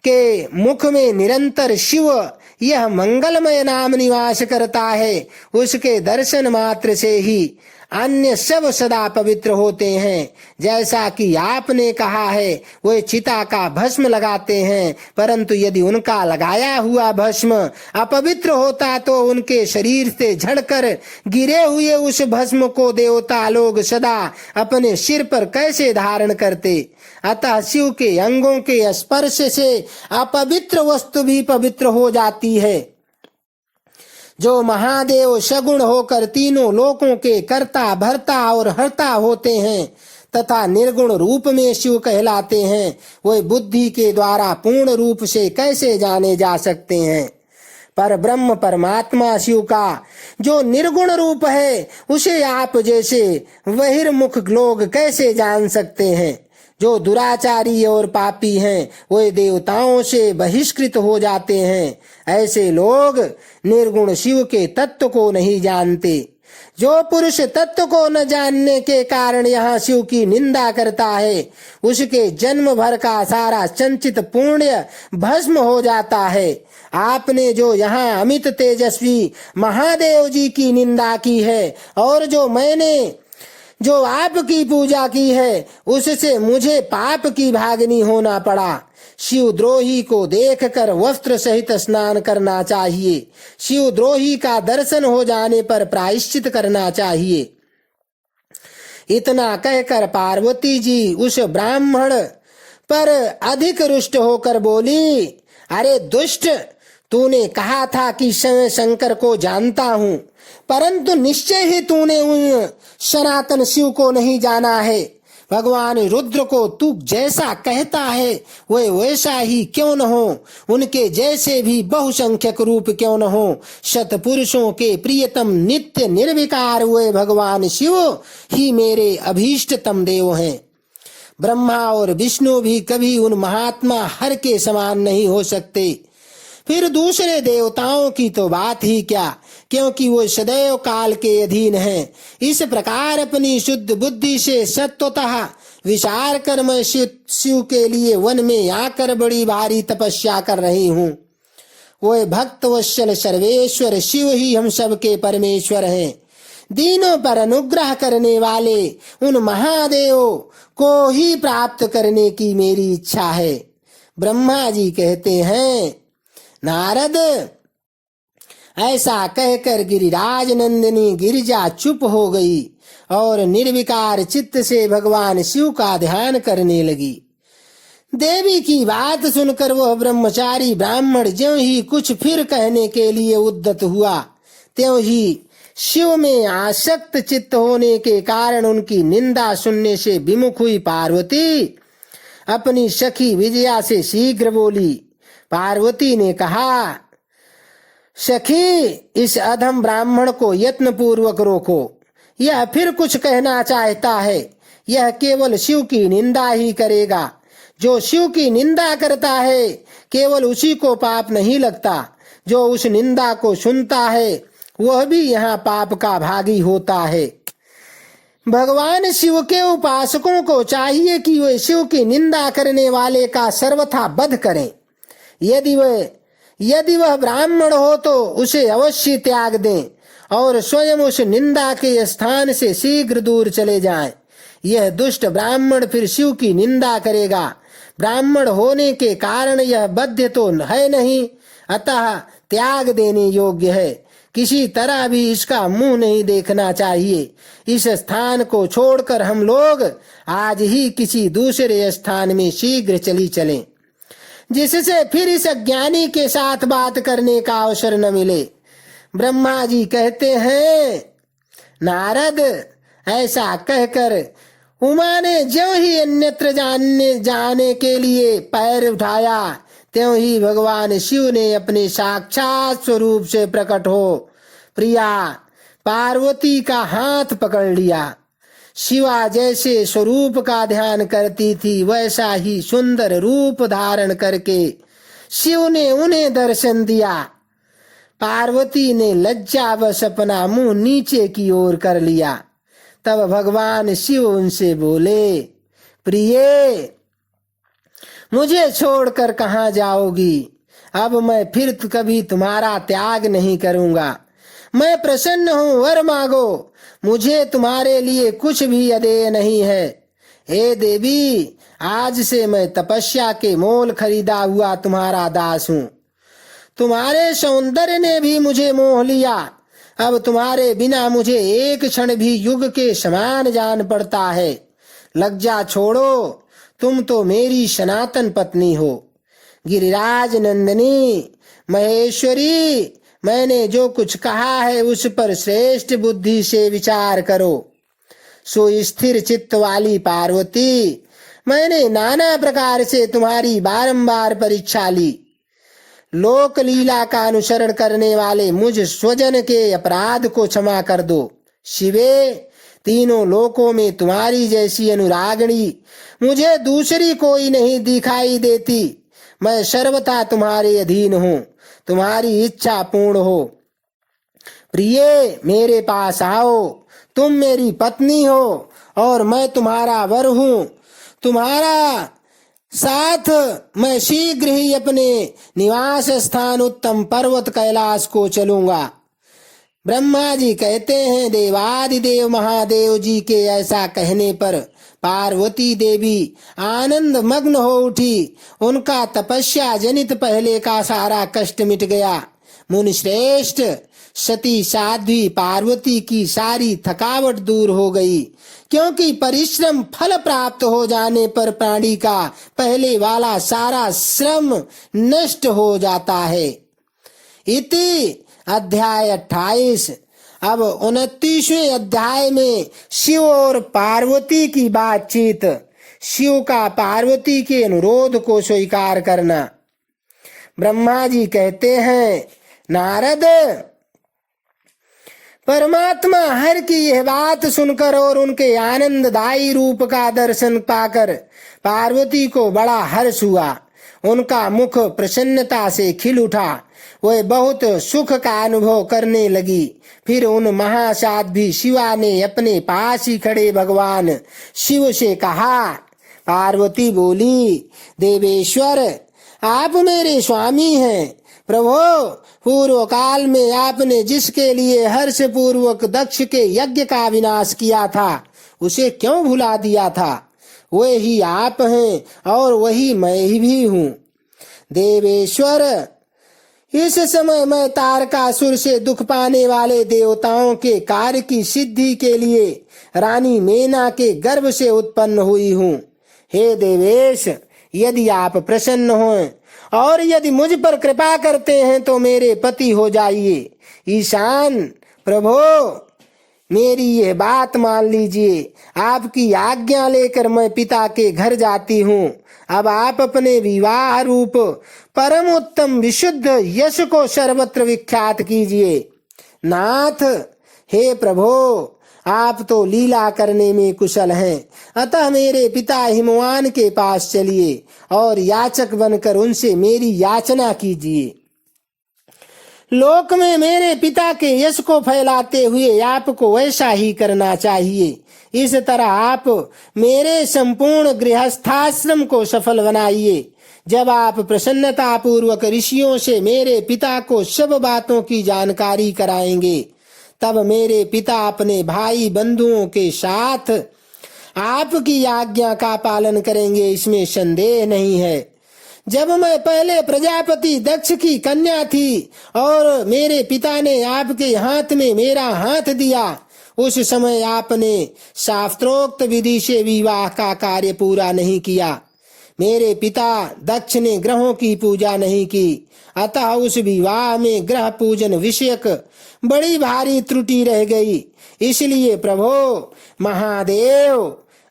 के मुख में निरंतर शिव यह मंगलमय नाम निवास करता है, उसके दर्शन मात्र से ही अन्य सब सदा पवित्र होते हैं। जैसा कि आपने कहा है, वे चिता का भस्म लगाते हैं, परंतु यदि उनका लगाया हुआ भस्म अपवित्र होता तो उनके शरीर से झड़कर गिरे हुए उस भस्म को देवता लोग सदा अपने सिर पर कैसे धारण करते। अतः शिव के अंगों के स्पर्श से अपवित्र वस्तु भी पवित्र हो जाती है। जो महादेव सगुण होकर तीनों लोकों के कर्ता भरता और हरता होते हैं तथा निर्गुण रूप में शिव कहलाते हैं, वे बुद्धि के द्वारा पूर्ण रूप से कैसे जाने जा सकते हैं। पर ब्रह्म परमात्मा शिव का जो निर्गुण रूप है, उसे आप जैसे बहिर्मुख लोग कैसे जान सकते हैं। जो दुराचारी और पापी हैं, वे देवताओं से बहिष्कृत हो जाते हैं। ऐसे लोग निर्गुण शिव के तत्व को नहीं जानते। जो पुरुष तत्व को न जानने के कारण यहाँ शिव की निंदा करता है, उसके जन्म भर का सारा संचित पुण्य भस्म हो जाता है। आपने जो यहाँ अमित तेजस्वी महादेव जी की निंदा की है और जो मैंने जो आपकी पूजा की है, उससे मुझे पाप की भागिनी होना पड़ा। शिवद्रोही को देखकर वस्त्र सहित स्नान करना चाहिए। शिवद्रोही का दर्शन हो जाने पर प्रायश्चित करना चाहिए। इतना कहकर पार्वती जी उस ब्राह्मण पर अधिक रुष्ट होकर बोली, अरे दुष्ट, तूने कहा था कि शंकर को जानता हूँ, परंतु निश्चय ही तूने उन सनातन शिव को नहीं जाना है। भगवान रुद्र को तू जैसा कहता है वह वैसा ही क्यों न हो, उनके जैसे भी बहुसंख्यक रूप क्यों न हो, सतपुरुषों के प्रियतम नित्य निर्विकार हुए भगवान शिव ही मेरे अभीष्टतम देव हैं। ब्रह्मा और विष्णु भी कभी उन महात्मा हर के समान नहीं हो सकते। फिर दूसरे देवताओं की तो बात ही क्या, क्योंकि वो सदैव काल के अधीन हैं। इस प्रकार अपनी शुद्ध बुद्धि से सत्वतः विचार कर मैं शिव के लिए वन में आकर बड़ी भारी तपस्या कर रही हूँ। वो भक्त वत्सल सर्वेश्वर शिव ही हम सबके परमेश्वर हैं। दीनों पर अनुग्रह करने वाले उन महादेव को ही प्राप्त करने की मेरी इच्छा है। ब्रह्मा जी कहते हैं, नारद, ऐसा कहकर गिरिराज नंदिनी गिरिजा चुप हो गई और निर्विकार चित्त से भगवान शिव का ध्यान करने लगी। देवी की बात सुनकर वह ब्रह्मचारी ब्राह्मण ज्यों ही कुछ फिर कहने के लिए उद्यत हुआ, त्यों ही शिव में आसक्त चित्त होने के कारण उनकी निंदा सुनने से विमुख हुई पार्वती अपनी सखी विजया से शीघ्र बोली। पार्वती ने कहा, सखी, इस अधम ब्राह्मण को यत्न पूर्वक रोको। यह फिर कुछ कहना चाहता है। यह केवल शिव की निंदा ही करेगा। जो शिव की निंदा करता है केवल उसी को पाप नहीं लगता, जो उस निंदा को सुनता है वह भी यहाँ पाप का भागी होता है। भगवान शिव के उपासकों को चाहिए कि वे शिव की निंदा करने वाले का सर्वथा वध करें। यदि वह ब्राह्मण हो तो उसे अवश्य त्याग दें और स्वयं उस निंदा के स्थान से शीघ्र दूर चले जाएं। यह दुष्ट ब्राह्मण फिर शिव की निंदा करेगा। ब्राह्मण होने के कारण यह बद्ध तो है नहीं, अतः त्याग देने योग्य है। किसी तरह भी इसका मुंह नहीं देखना चाहिए। इस स्थान को छोड़कर हम लोग आज ही किसी दूसरे स्थान में शीघ्र चलें, जिससे फिर इस अज्ञानी के साथ बात करने का अवसर न मिले। ब्रह्मा जी कहते हैं, नारद, ऐसा कहकर उमा ने ज्यों ही अन्यत्र जाने के लिए पैर उठाया, त्यों ही भगवान शिव ने अपने साक्षात स्वरूप से प्रकट हो प्रिया पार्वती का हाथ पकड़ लिया। शिवा जैसे स्वरूप का ध्यान करती थी वैसा ही सुंदर रूप धारण करके शिव ने उन्हें दर्शन दिया। पार्वती ने लज्जावश अपना मुंह नीचे की ओर कर लिया। तब भगवान शिव उनसे बोले, प्रिये, मुझे छोड़कर कहाँ जाओगी? अब मैं फिर कभी तुम्हारा त्याग नहीं करूंगा। मैं प्रसन्न हूँ, वर मांगो। मुझे तुम्हारे लिए कुछ भी अदेय नहीं है। हे देवी, आज से मैं तपस्या के मोल खरीदा हुआ तुम्हारा दास हूँ। तुम्हारे सौंदर्य ने भी मुझे मोह लिया। अब तुम्हारे बिना मुझे एक क्षण भी युग के समान जान पड़ता है। लज्जा छोड़ो, तुम तो मेरी सनातन पत्नी हो। गिरिराज नंदिनी, महेश्वरी, मैंने जो कुछ कहा है उस पर श्रेष्ठ बुद्धि से विचार करो। सो स्थिर चित्त वाली पार्वती, मैंने नाना प्रकार से तुम्हारी बारंबार परीक्षा ली। लोक लीला का अनुसरण करने वाले मुझ स्वजन के अपराध को क्षमा कर दो। शिवे, तीनों लोकों में तुम्हारी जैसी अनुरागिणी मुझे दूसरी कोई नहीं दिखाई देती। मैं सर्वथा तुम्हारे अधीन हूँ, तुम्हारी इच्छा पूर्ण हो। प्रिये, मेरे पास आओ। तुम मेरी पत्नी हो और मैं तुम्हारा वर हूँ। तुम्हारा साथ मैं शीघ्र ही अपने निवास स्थान उत्तम पर्वत कैलाश को चलूंगा। ब्रह्मा जी कहते हैं, देवादिदेव महादेव जी के ऐसा कहने पर पार्वती देवी आनंद मग्न हो उठी। उनका तपस्या जनित पहले का सारा कष्ट मिट गया। मुनि श्रेष्ठ, सती साध्वी पार्वती की सारी थकावट दूर हो गई, क्योंकि परिश्रम फल प्राप्त हो जाने पर प्राणी का पहले वाला सारा श्रम नष्ट हो जाता है। इति अध्याय 28। अब 29वें अध्याय में शिव और पार्वती की बातचीत। शिव का पार्वती के अनुरोध को स्वीकार करना। ब्रह्मा जी कहते हैं, नारद, परमात्मा हर की यह बात सुनकर और उनके आनंददायी रूप का दर्शन पाकर पार्वती को बड़ा हर्ष हुआ। उनका मुख प्रसन्नता से खिल उठा। वह बहुत सुख का अनुभव करने लगी। फिर उन महासाध्वी शिवा ने अपने पास ही खड़े भगवान शिव से कहा। पार्वती बोली, देवेश्वर, आप मेरे स्वामी हैं। प्रभो, पूर्व काल में आपने जिसके लिए हर्ष पूर्वक दक्ष के यज्ञ का विनाश किया था उसे क्यों भुला दिया था? वही आप हैं और वही मैं भी हूँ। देवेश्वर, इस समय मैं तारकासुर से दुख पाने वाले देवताओं के कार्य की सिद्धि के लिए रानी मेना के गर्भ से उत्पन्न हुई हूँ। हे देवेश, यदि आप प्रसन्न हो और यदि मुझ पर कृपा करते हैं तो मेरे पति हो जाइए। ईशान प्रभो, मेरी यह बात मान लीजिए। आपकी आज्ञा लेकर मैं पिता के घर जाती हूँ। अब आप अपने विवाह रूप परम उत्तम विशुद्ध यश को सर्वत्र विख्यात कीजिए। नाथ, हे प्रभो, आप तो लीला करने में कुशल हैं, अतः मेरे पिता हिमवान के पास चलिए और याचक बनकर उनसे मेरी याचना कीजिए। लोक में मेरे पिता के यश को फैलाते हुए आपको ऐसा ही करना चाहिए। इस तरह आप मेरे संपूर्ण गृहस्थाश्रम को सफल बनाइए। जब आप प्रसन्नता पूर्वक ऋषियों से मेरे पिता को सब बातों की जानकारी कराएंगे, तब मेरे पिता अपने भाई बंधुओं के साथ आपकी आज्ञा का पालन करेंगे, इसमें संदेह नहीं है। जब मैं पहले प्रजापति दक्ष की कन्या थी और मेरे पिता ने आपके हाथ में मेरा हाथ दिया, उस समय आपने शास्त्रोक्त विधि से विवाह का कार्य पूरा नहीं किया। मेरे पिता दक्ष ने ग्रहों की पूजा नहीं की, अतः उस विवाह में ग्रह पूजन विषयक बड़ी भारी त्रुटि रह गई। इसलिए प्रभो महादेव,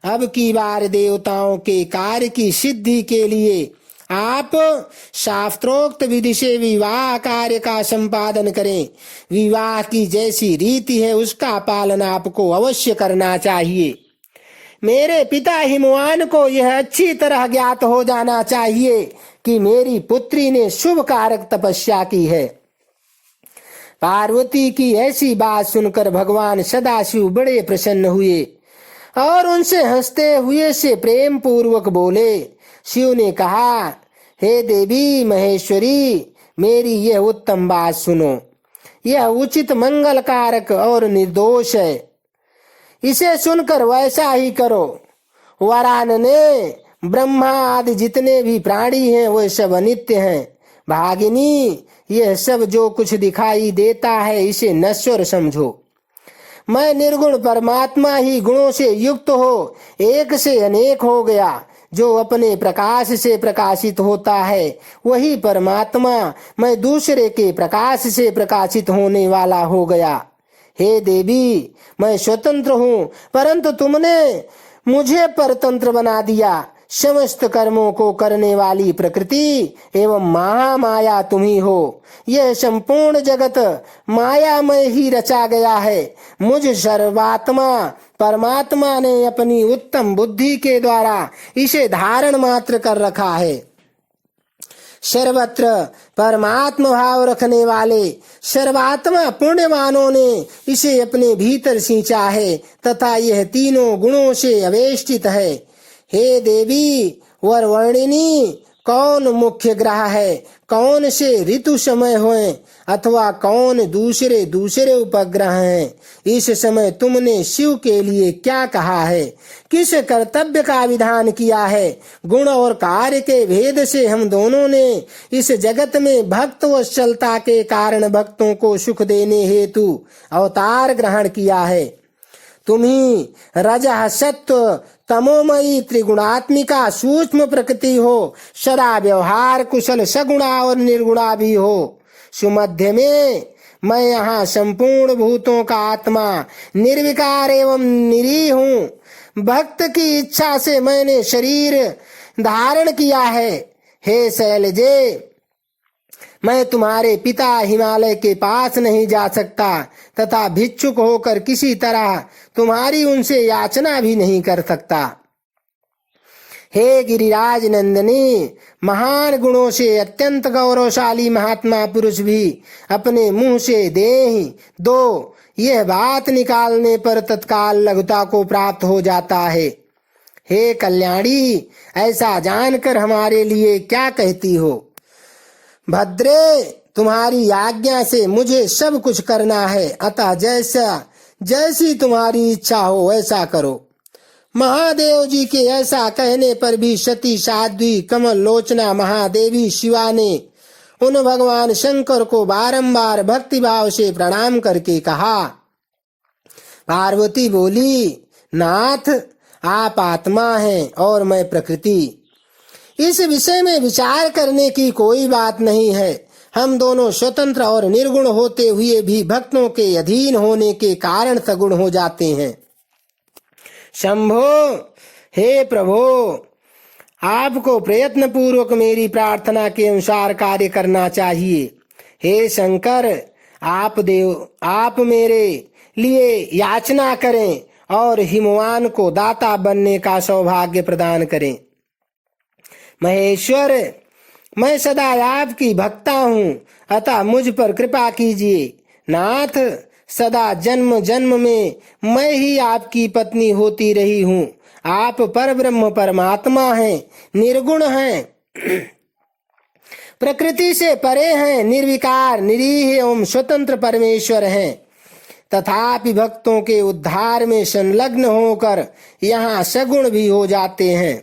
अब की बार देवताओं के कार्य की सिद्धि के लिए आप शास्त्रोक्त विधि से विवाह कार्य का संपादन करें। विवाह की जैसी रीति है उसका पालन आपको अवश्य करना चाहिए। मेरे पिता हिमवान को यह अच्छी तरह ज्ञात हो जाना चाहिए कि मेरी पुत्री ने शुभ कारक तपस्या की है। पार्वती की ऐसी बात सुनकर भगवान सदाशिव बड़े प्रसन्न हुए और उनसे हंसते हुए से प्रेम पूर्वक बोले। शिव ने कहा, हे देवी महेश्वरी, मेरी यह उत्तम बात सुनो। यह उचित मंगल कारक और निर्दोष है, इसे सुनकर वैसा ही करो। वरान ने ब्रह्मा आदि जितने भी प्राणी हैं वे सब अनित्य हैं। भागिनी, यह सब जो कुछ दिखाई देता है इसे नश्वर समझो। मैं निर्गुण परमात्मा ही गुणों से युक्त हो एक से अनेक हो गया। जो अपने प्रकाश से प्रकाशित होता है वही परमात्मा मैं दूसरे के प्रकाश से प्रकाशित होने वाला हो गया। हे देवी, मैं स्वतंत्र हूँ, परंतु तुमने मुझे परतंत्र बना दिया। समस्त कर्मों को करने वाली प्रकृति एवं महामाया तुम ही हो। यह संपूर्ण जगत मायामय ही रचा गया है। मुझ सर्वात्मा परमात्मा ने अपनी उत्तम बुद्धि के द्वारा इसे धारण मात्र कर रखा है। सर्वत्र परमात्मा भाव रखने वाले सर्वात्मा पुण्यवानों ने इसे अपने भीतर सींचा है तथा यह तीनों गुणों से अवेष्टित है। हे देवी वरवर्णिनी, कौन मुख्य ग्रह है, कौन से ऋतु समय हुए अथवा कौन दूसरे दूसरे उपग्रह हैं। इस समय तुमने शिव के लिए क्या कहा है, किस कर्तव्य का विधान किया है। गुण और कार्य के भेद से हम दोनों ने इस जगत में भक्त वत्सलता के कारण भक्तों को सुख देने हेतु अवतार ग्रहण किया है। तुम्ही रजः सत्व तमोमयी त्रिगुणात्मिका सूक्ष्म प्रकृति हो, सदा व्यवहार कुशल सगुणा और निर्गुणा भी हो। सुमध्य में मैं यहाँ संपूर्ण भूतों का आत्मा निर्विकार एवं निरीह हूँ। भक्त की इच्छा से मैंने शरीर धारण किया है। हे शैलजे, मैं तुम्हारे पिता हिमालय के पास नहीं जा सकता तथा भिक्षुक होकर किसी तरह तुम्हारी उनसे याचना भी नहीं कर सकता। हे गिरिराज नंदिनी, महान गुणों से अत्यंत गौरवशाली महात्मा पुरुष भी अपने मुंह से देहि दो यह बात निकालने पर तत्काल लघुता को प्राप्त हो जाता है। हे कल्याणी, ऐसा जानकर हमारे लिए क्या कहती हो। भद्रे, तुम्हारी आज्ञा से मुझे सब कुछ करना है, अतः जैसी तुम्हारी इच्छा हो वैसा करो। महादेव जी के ऐसा कहने पर भी सती साध्वी कमल लोचना महादेवी शिवा ने उन भगवान शंकर को बारंबार भक्तिभाव से प्रणाम करके कहा। पार्वती बोली, नाथ, आप आत्मा हैं और मैं प्रकृति। इस विषय में विचार करने की कोई बात नहीं है। हम दोनों स्वतंत्र और निर्गुण होते हुए भी भक्तों के अधीन होने के कारण सगुण हो जाते हैं। शंभो, हे प्रभो, आपको प्रयत्न पूर्वक मेरी प्रार्थना के अनुसार कार्य करना चाहिए। हे शंकर, आप मेरे लिए याचना करें और हिमवान को दाता बनने का सौभाग्य प्रदान करें। महेश्वर, मैं सदा आपकी भक्ता हूँ, अतः मुझ पर कृपा कीजिए। नाथ, सदा जन्म जन्म में मैं ही आपकी पत्नी होती रही हूँ। आप परब्रह्म परमात्मा हैं, निर्गुण हैं, प्रकृति से परे हैं, निर्विकार निरीह एवं स्वतंत्र परमेश्वर हैं। तथापि भक्तों के उद्धार में संलग्न होकर यहाँ सगुण भी हो जाते हैं।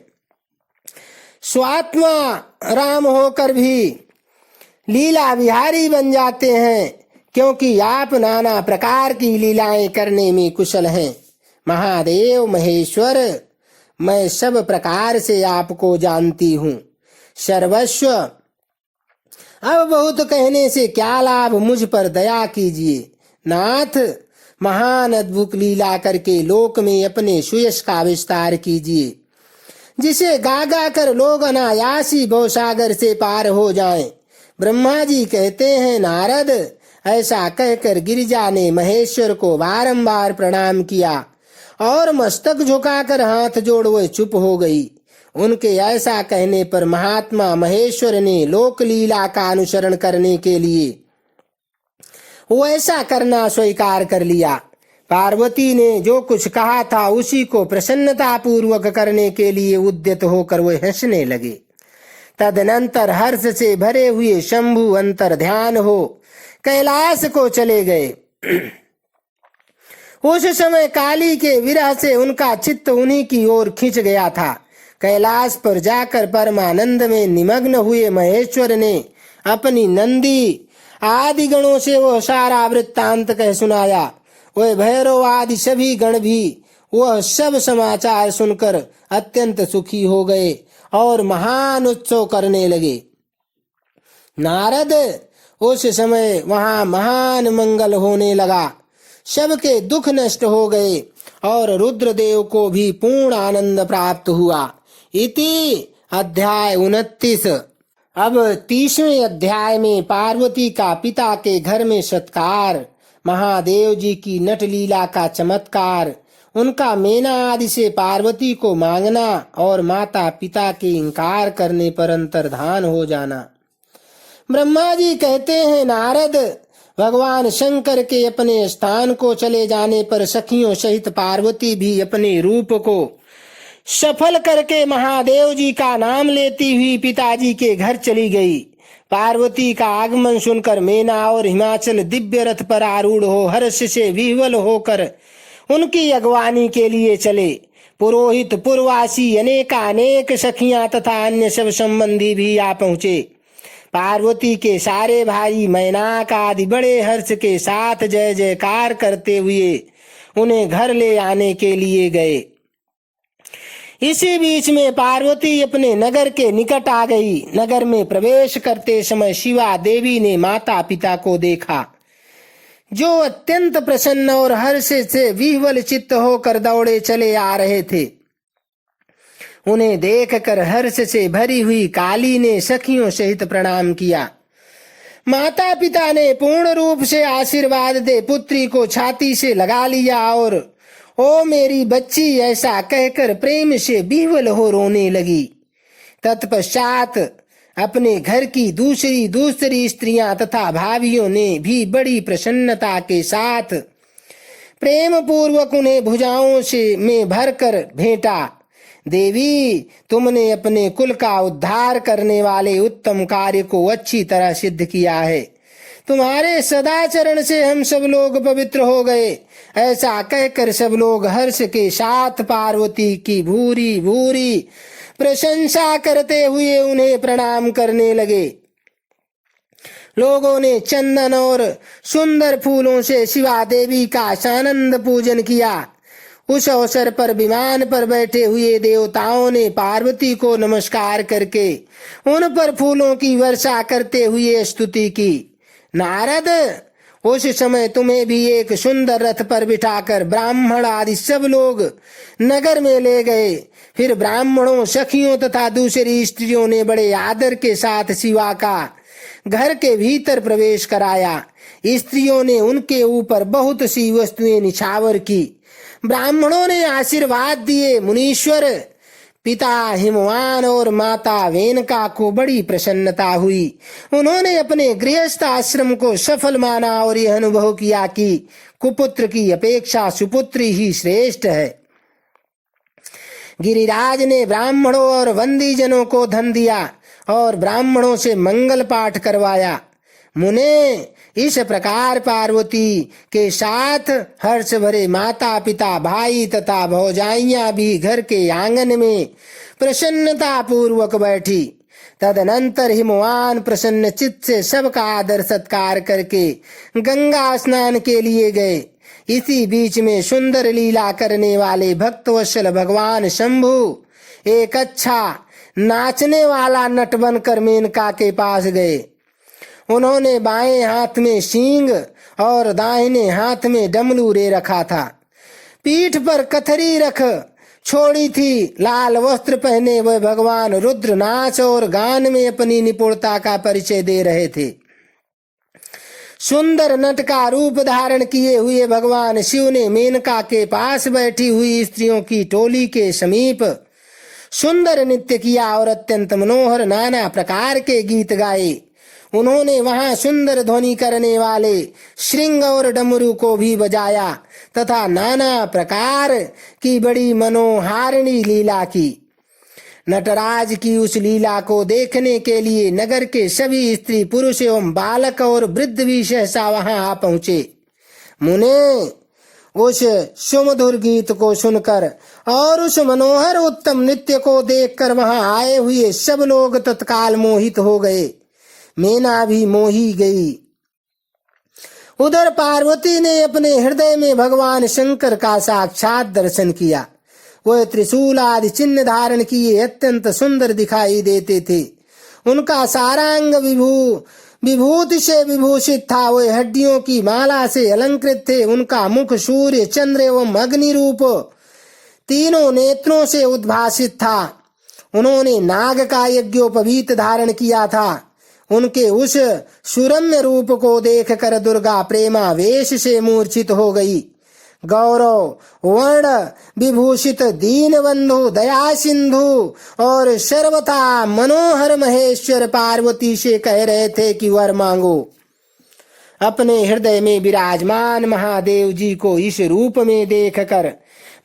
स्वात्मा राम होकर भी लीला विहारी बन जाते हैं, क्योंकि आप नाना प्रकार की लीलाएं करने में कुशल हैं। महादेव महेश्वर, मैं सब प्रकार से आपको जानती हूँ। सर्वस्व, अब बहुत कहने से क्या लाभ, मुझ पर दया कीजिए। नाथ, महान अद्भुत लीला करके लोक में अपने सुयश का विस्तार कीजिए, जिसे गा गा कर लोग अनायासी भवसागर से पार हो जाएं। ब्रह्मा जी कहते हैं, नारद, ऐसा कहकर गिरिजा ने महेश्वर को बारंबार प्रणाम किया और मस्तक झुकाकर हाथ जोड़ वह चुप हो गई। उनके ऐसा कहने पर महात्मा महेश्वर ने लोक लीला का अनुसरण करने के लिए वो ऐसा करना स्वीकार कर लिया। पार्वती ने जो कुछ कहा था उसी को प्रसन्नता पूर्वक करने के लिए उद्यत होकर वे हंसने लगे। तदनंतर हर्ष से भरे हुए शंभु अंतर ध्यान हो कैलाश को चले गए। उस समय काली के विरह से उनका चित्त उन्हीं की ओर खिंच गया था। कैलाश पर जाकर परमानंद में निमग्न हुए महेश्वर ने अपनी नंदी आदि गणों से वह सारा वृत्तांत कह सुनाया। वह भैरव आदि सभी गण भी वह सब समाचार सुनकर अत्यंत सुखी हो गए और महान उत्सव करने लगे। नारद, उस समय वहां महान मंगल होने लगा। सबके दुख नष्ट हो गए और रुद्रदेव को भी पूर्ण आनंद प्राप्त हुआ। इति अध्याय 29। अब 30वें अध्याय में पार्वती का पिता के घर में सत्कार, महादेव जी की नट लीला का चमत्कार, उनका मेना आदि से पार्वती को मांगना और माता पिता के इंकार करने पर अंतर्धान हो जाना। ब्रह्मा जी कहते हैं, नारद, भगवान शंकर के अपने स्थान को चले जाने पर सखियों सहित पार्वती भी अपने रूप को सफल करके महादेव जी का नाम लेती हुई पिताजी के घर चली गई। पार्वती का आगमन सुनकर मेना और हिमाचल दिव्य रथ पर आरूढ़ हो हर्ष से विह्वल होकर उनकी अगवानी के लिए चले। पुरोहित, पुरवासी, अनेक सखियां तथा अन्य सब संबंधी भी आ पहुंचे। पार्वती के सारे भाई मैनाक आदि बड़े हर्ष के साथ जय जयकार करते हुए उन्हें घर ले आने के लिए गए। इसी बीच में पार्वती अपने नगर के निकट आ गई। नगर में प्रवेश करते समय शिवा देवी ने माता पिता को देखा, जो अत्यंत प्रसन्न और हर्ष से विह्वल चित्त होकर दौड़े चले आ रहे थे। उन्हें देखकर हर्ष से भरी हुई काली ने सखियों सहित प्रणाम किया। माता पिता ने पूर्ण रूप से आशीर्वाद दे पुत्री को छाती से लगा लिया और ओ मेरी बच्ची ऐसा कहकर प्रेम से विह्वल हो रोने लगी। तत्पश्चात अपने घर की दूसरी स्त्रियां तथा भाभियों ने भी बड़ी प्रसन्नता के साथ प्रेम पूर्वक उन्हें भुजाओं से में भरकर भेंटा। देवी, तुमने अपने कुल का उद्धार करने वाले उत्तम कार्य को अच्छी तरह सिद्ध किया है तुम्हारे सदाचरण से हम सब लोग पवित्र हो गए। ऐसा कहकर सब लोग हर्ष के साथ पार्वती की भूरी भूरी प्रशंसा करते हुए उन्हें प्रणाम करने लगे। लोगों ने चंदन और सुंदर फूलों से शिवा देवी का सानंद पूजन किया। उस अवसर पर विमान पर बैठे हुए देवताओं ने पार्वती को नमस्कार करके उन पर फूलों की वर्षा करते हुए स्तुति की। नारद, उस समय तुम्हें भी एक सुंदर रथ पर बिठाकर ब्राह्मण आदि सब लोग नगर में ले गए। फिर ब्राह्मणों, सखियों तथा दूसरी स्त्रियों ने बड़े आदर के साथ शिवा का घर के भीतर प्रवेश कराया। स्त्रियों ने उनके ऊपर बहुत सी वस्तुएं निछावर की। ब्राह्मणों ने आशीर्वाद दिए। मुनीश्वर पिता हिमवान और माता वेनका को बड़ी प्रसन्नता हुई। उन्होंने अपने गृहस्थ आश्रम को सफल माना और यह अनुभव किया कि कुपुत्र की अपेक्षा सुपुत्री ही श्रेष्ठ है। गिरिराज ने ब्राह्मणों और वंदीजनों को धन दिया और ब्राह्मणों से मंगल पाठ करवाया। मुने, इस प्रकार पार्वती के साथ हर्ष भरे माता पिता, भाई तथा भौजाइयां भी घर के आंगन में प्रसन्नता पूर्वक बैठी। तदनंतर हिमवान प्रसन्न चित्त से सबका आदर सत्कार करके गंगा स्नान के लिए गए। इसी बीच में सुंदर लीला करने वाले भक्तवत्सल भगवान शंभु एक अच्छा नाचने वाला नट बनकर मेनका के पास गए। उन्होंने बाएं हाथ में सींग और दाहिने हाथ में डमरू ले रखा था। पीठ पर कथरी रख छोड़ी थी। लाल वस्त्र पहने वह भगवान रुद्र नाच और गान में अपनी निपुणता का परिचय दे रहे थे। सुंदर नट का रूप धारण किए हुए भगवान शिव ने मेनका के पास बैठी हुई स्त्रियों की टोली के समीप सुंदर नृत्य किया और अत्यंत मनोहर नाना प्रकार के गीत गाए। उन्होंने वहां सुंदर ध्वनि करने वाले श्रृंग और डमरू को भी बजाया तथा नाना प्रकार की बड़ी मनोहारिणी लीला की। नटराज की उस लीला को देखने के लिए नगर के सभी स्त्री पुरुष एवं बालक और वृद्ध भी सहसा वहां आ पहुंचे। मुने, उस सुमधुर गीत को सुनकर और उस मनोहर उत्तम नृत्य को देखकर वहां आए हुए सब लोग तत्काल मोहित हो गए। मेना भी मोही गई। उधर पार्वती ने अपने हृदय में भगवान शंकर का साक्षात दर्शन किया। वह त्रिशूल आदि चिन्ह धारण किए अत्यंत सुंदर दिखाई देते थे। उनका सारांग विभूति से विभूषित था। वह हड्डियों की माला से अलंकृत थे। उनका मुख सूर्य, चंद्र एवं अग्नि रूप तीनों नेत्रों से उद्भासित था। उन्होंने नाग का यज्ञोपवीत धारण किया था। उनके उस सुरम्य रूप को देखकर दुर्गा प्रेमावेश से मूर्छित हो गई। गौरव वर्ण विभूषित दीन बंधु, दया सिंधु और सर्वथा मनोहर महेश्वर पार्वती से कह रहे थे कि वर मांगो। अपने हृदय में विराजमान महादेव जी को इस रूप में देखकर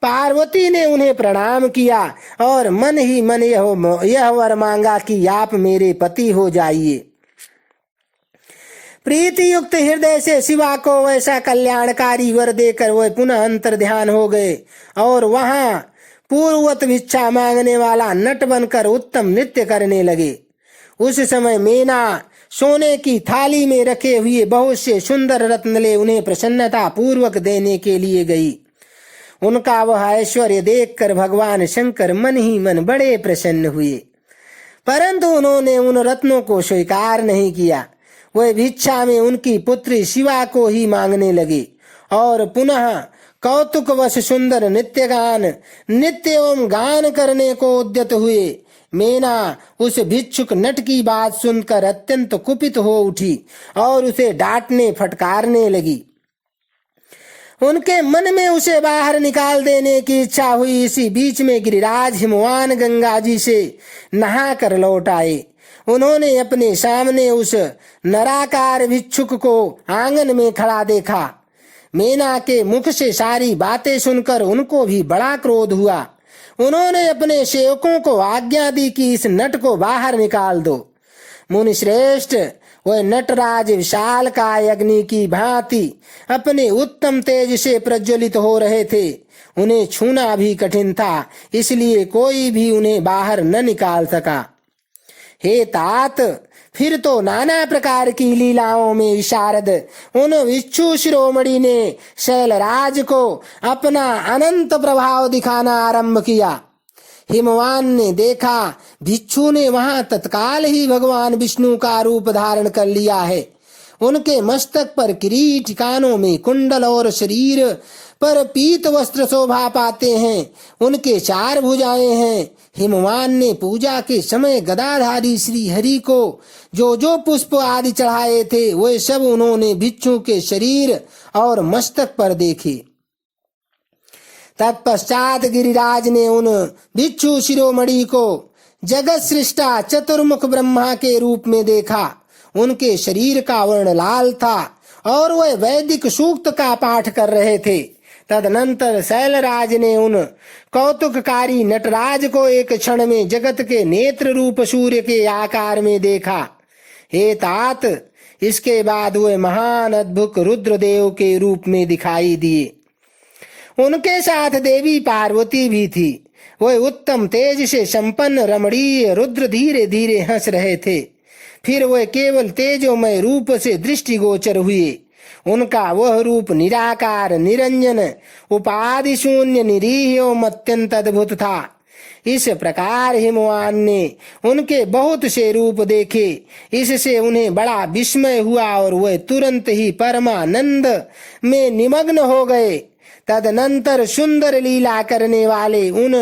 पार्वती ने उन्हें प्रणाम किया और मन ही मन यह वर मांगा कि आप मेरे पति हो जाइए। प्रीति युक्त हृदय से शिवा को वैसा कल्याणकारी वर देकर वह पुनः अंतर ध्यान हो गए और वहां पूर्ववत भिक्षा मांगने वाला नट बनकर उत्तम नृत्य करने लगे। उस समय मेना सोने की थाली में रखे हुए बहुत से सुंदर रत्न ले उन्हें प्रसन्नता पूर्वक देने के लिए गई। उनका वह ऐश्वर्य देखकर भगवान शंकर मन ही मन बड़े प्रसन्न हुए, परंतु उन्होंने उन रत्नों को स्वीकार नहीं किया। वह भिक्षा में उनकी पुत्री शिवा को ही मांगने लगे और पुनः कौतुकवश सुंदर नृत्य एवं गान करने को उद्यत हुए। मेना उस भिक्षुक नट की बात सुनकर अत्यंत कुपित हो उठी और उसे डांटने फटकारने लगी। उनके मन में उसे बाहर निकाल देने की इच्छा हुई। इसी बीच में गिरिराज हिमवान गंगा जी से नहा कर लौट आए। उन्होंने अपने सामने उस नराकार भिक्षुक को आंगन में खड़ा देखा। मेना के मुख से सारी बातें सुनकर उनको भी बड़ा क्रोध हुआ। उन्होंने अपने सेवकों को आज्ञा दी कि इस नट को बाहर निकाल दो। मुनि श्रेष्ठ, वह नटराज विशालकाय अग्नि की भांति अपने उत्तम तेज से प्रज्वलित हो रहे थे। उन्हें छूना भी कठिन था, इसलिए कोई भी उन्हें बाहर न निकाल सका। हे तात, फिर तो नाना प्रकार की लीलाओं में विशारद उन विच्छू शिरोमणि ने शैलराज को अपना अनंत प्रभाव दिखाना आरंभ किया। हिमवान ने देखा भिक्षु ने वहां तत्काल ही भगवान विष्णु का रूप धारण कर लिया है। उनके मस्तक पर किरीट, कानों में कुंडल और शरीर पर पीत वस्त्र शोभा पाते हैं। उनके 4 भुजाएं हैं। हिमवान ने पूजा के समय गदाधारी श्री हरि को जो जो पुष्प आदि चढ़ाए थे वे सब उन्होंने भिक्षु के शरीर और मस्तक पर देखे। तत्पश्चात गिरिराज ने उन भिक्षु शिरोमणि को जगत सृष्टा चतुर्मुख ब्रह्मा के रूप में देखा। उनके शरीर का वर्ण लाल था और वह वैदिक सूक्त का पाठ कर रहे थे। तदनंतर शैलराज ने उन कौतुककारी नटराज को एक क्षण में जगत के नेत्र रूप सूर्य के आकार में देखा। हे तात, इसके बाद वे महान अद्भुत रुद्रदेव के रूप में दिखाई दिए। उनके साथ देवी पार्वती भी थी। वह उत्तम तेज से संपन्न रमणीय रुद्र धीरे धीरे हंस रहे थे। फिर वह केवल तेजोमय रूप से दृष्टिगोचर हुए। उनका वह रूप निराकार, निरंजन, उपाधि शून्य, निरीह एवं अत्यंत अद्भुत था। इस प्रकार हिमवान ने उनके बहुत से रूप देखे। इससे उन्हें बड़ा विस्मय हुआ और वह तुरंत ही परमानंद में निमग्न हो गए। तदनंतर सुंदर लीला करने वाले उन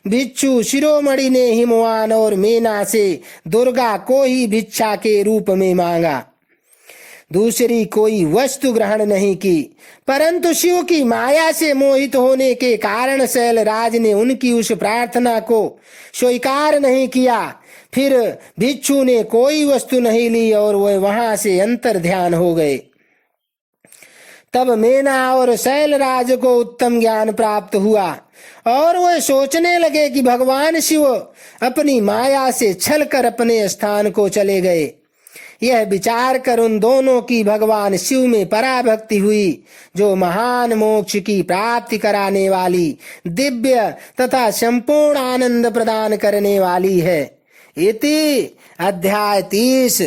भिक्षु शिरोमणि ने हिमवान और मेना से दुर्गा को ही भिक्षा के रूप में मांगा। दूसरी कोई वस्तु ग्रहण नहीं की, परंतु शिव की माया से मोहित होने के कारण शैलराज ने उनकी उस प्रार्थना को स्वीकार नहीं किया। फिर भिक्षु ने कोई वस्तु नहीं ली और वह वहां से अंतर ध्यान हो गए। तब मेना और शैलराज को उत्तम ज्ञान प्राप्त हुआ और वह सोचने लगे कि भगवान शिव अपनी माया से छलकर अपने स्थान को चले गए। यह विचार कर उन दोनों की भगवान शिव में पराभक्ति हुई, जो महान मोक्ष की प्राप्ति कराने वाली, दिव्य तथा संपूर्ण आनंद प्रदान करने वाली है। इति अध्याय 30।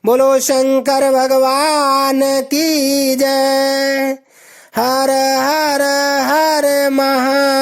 बोलो शंकर भगवान की जय। हर हर हर महा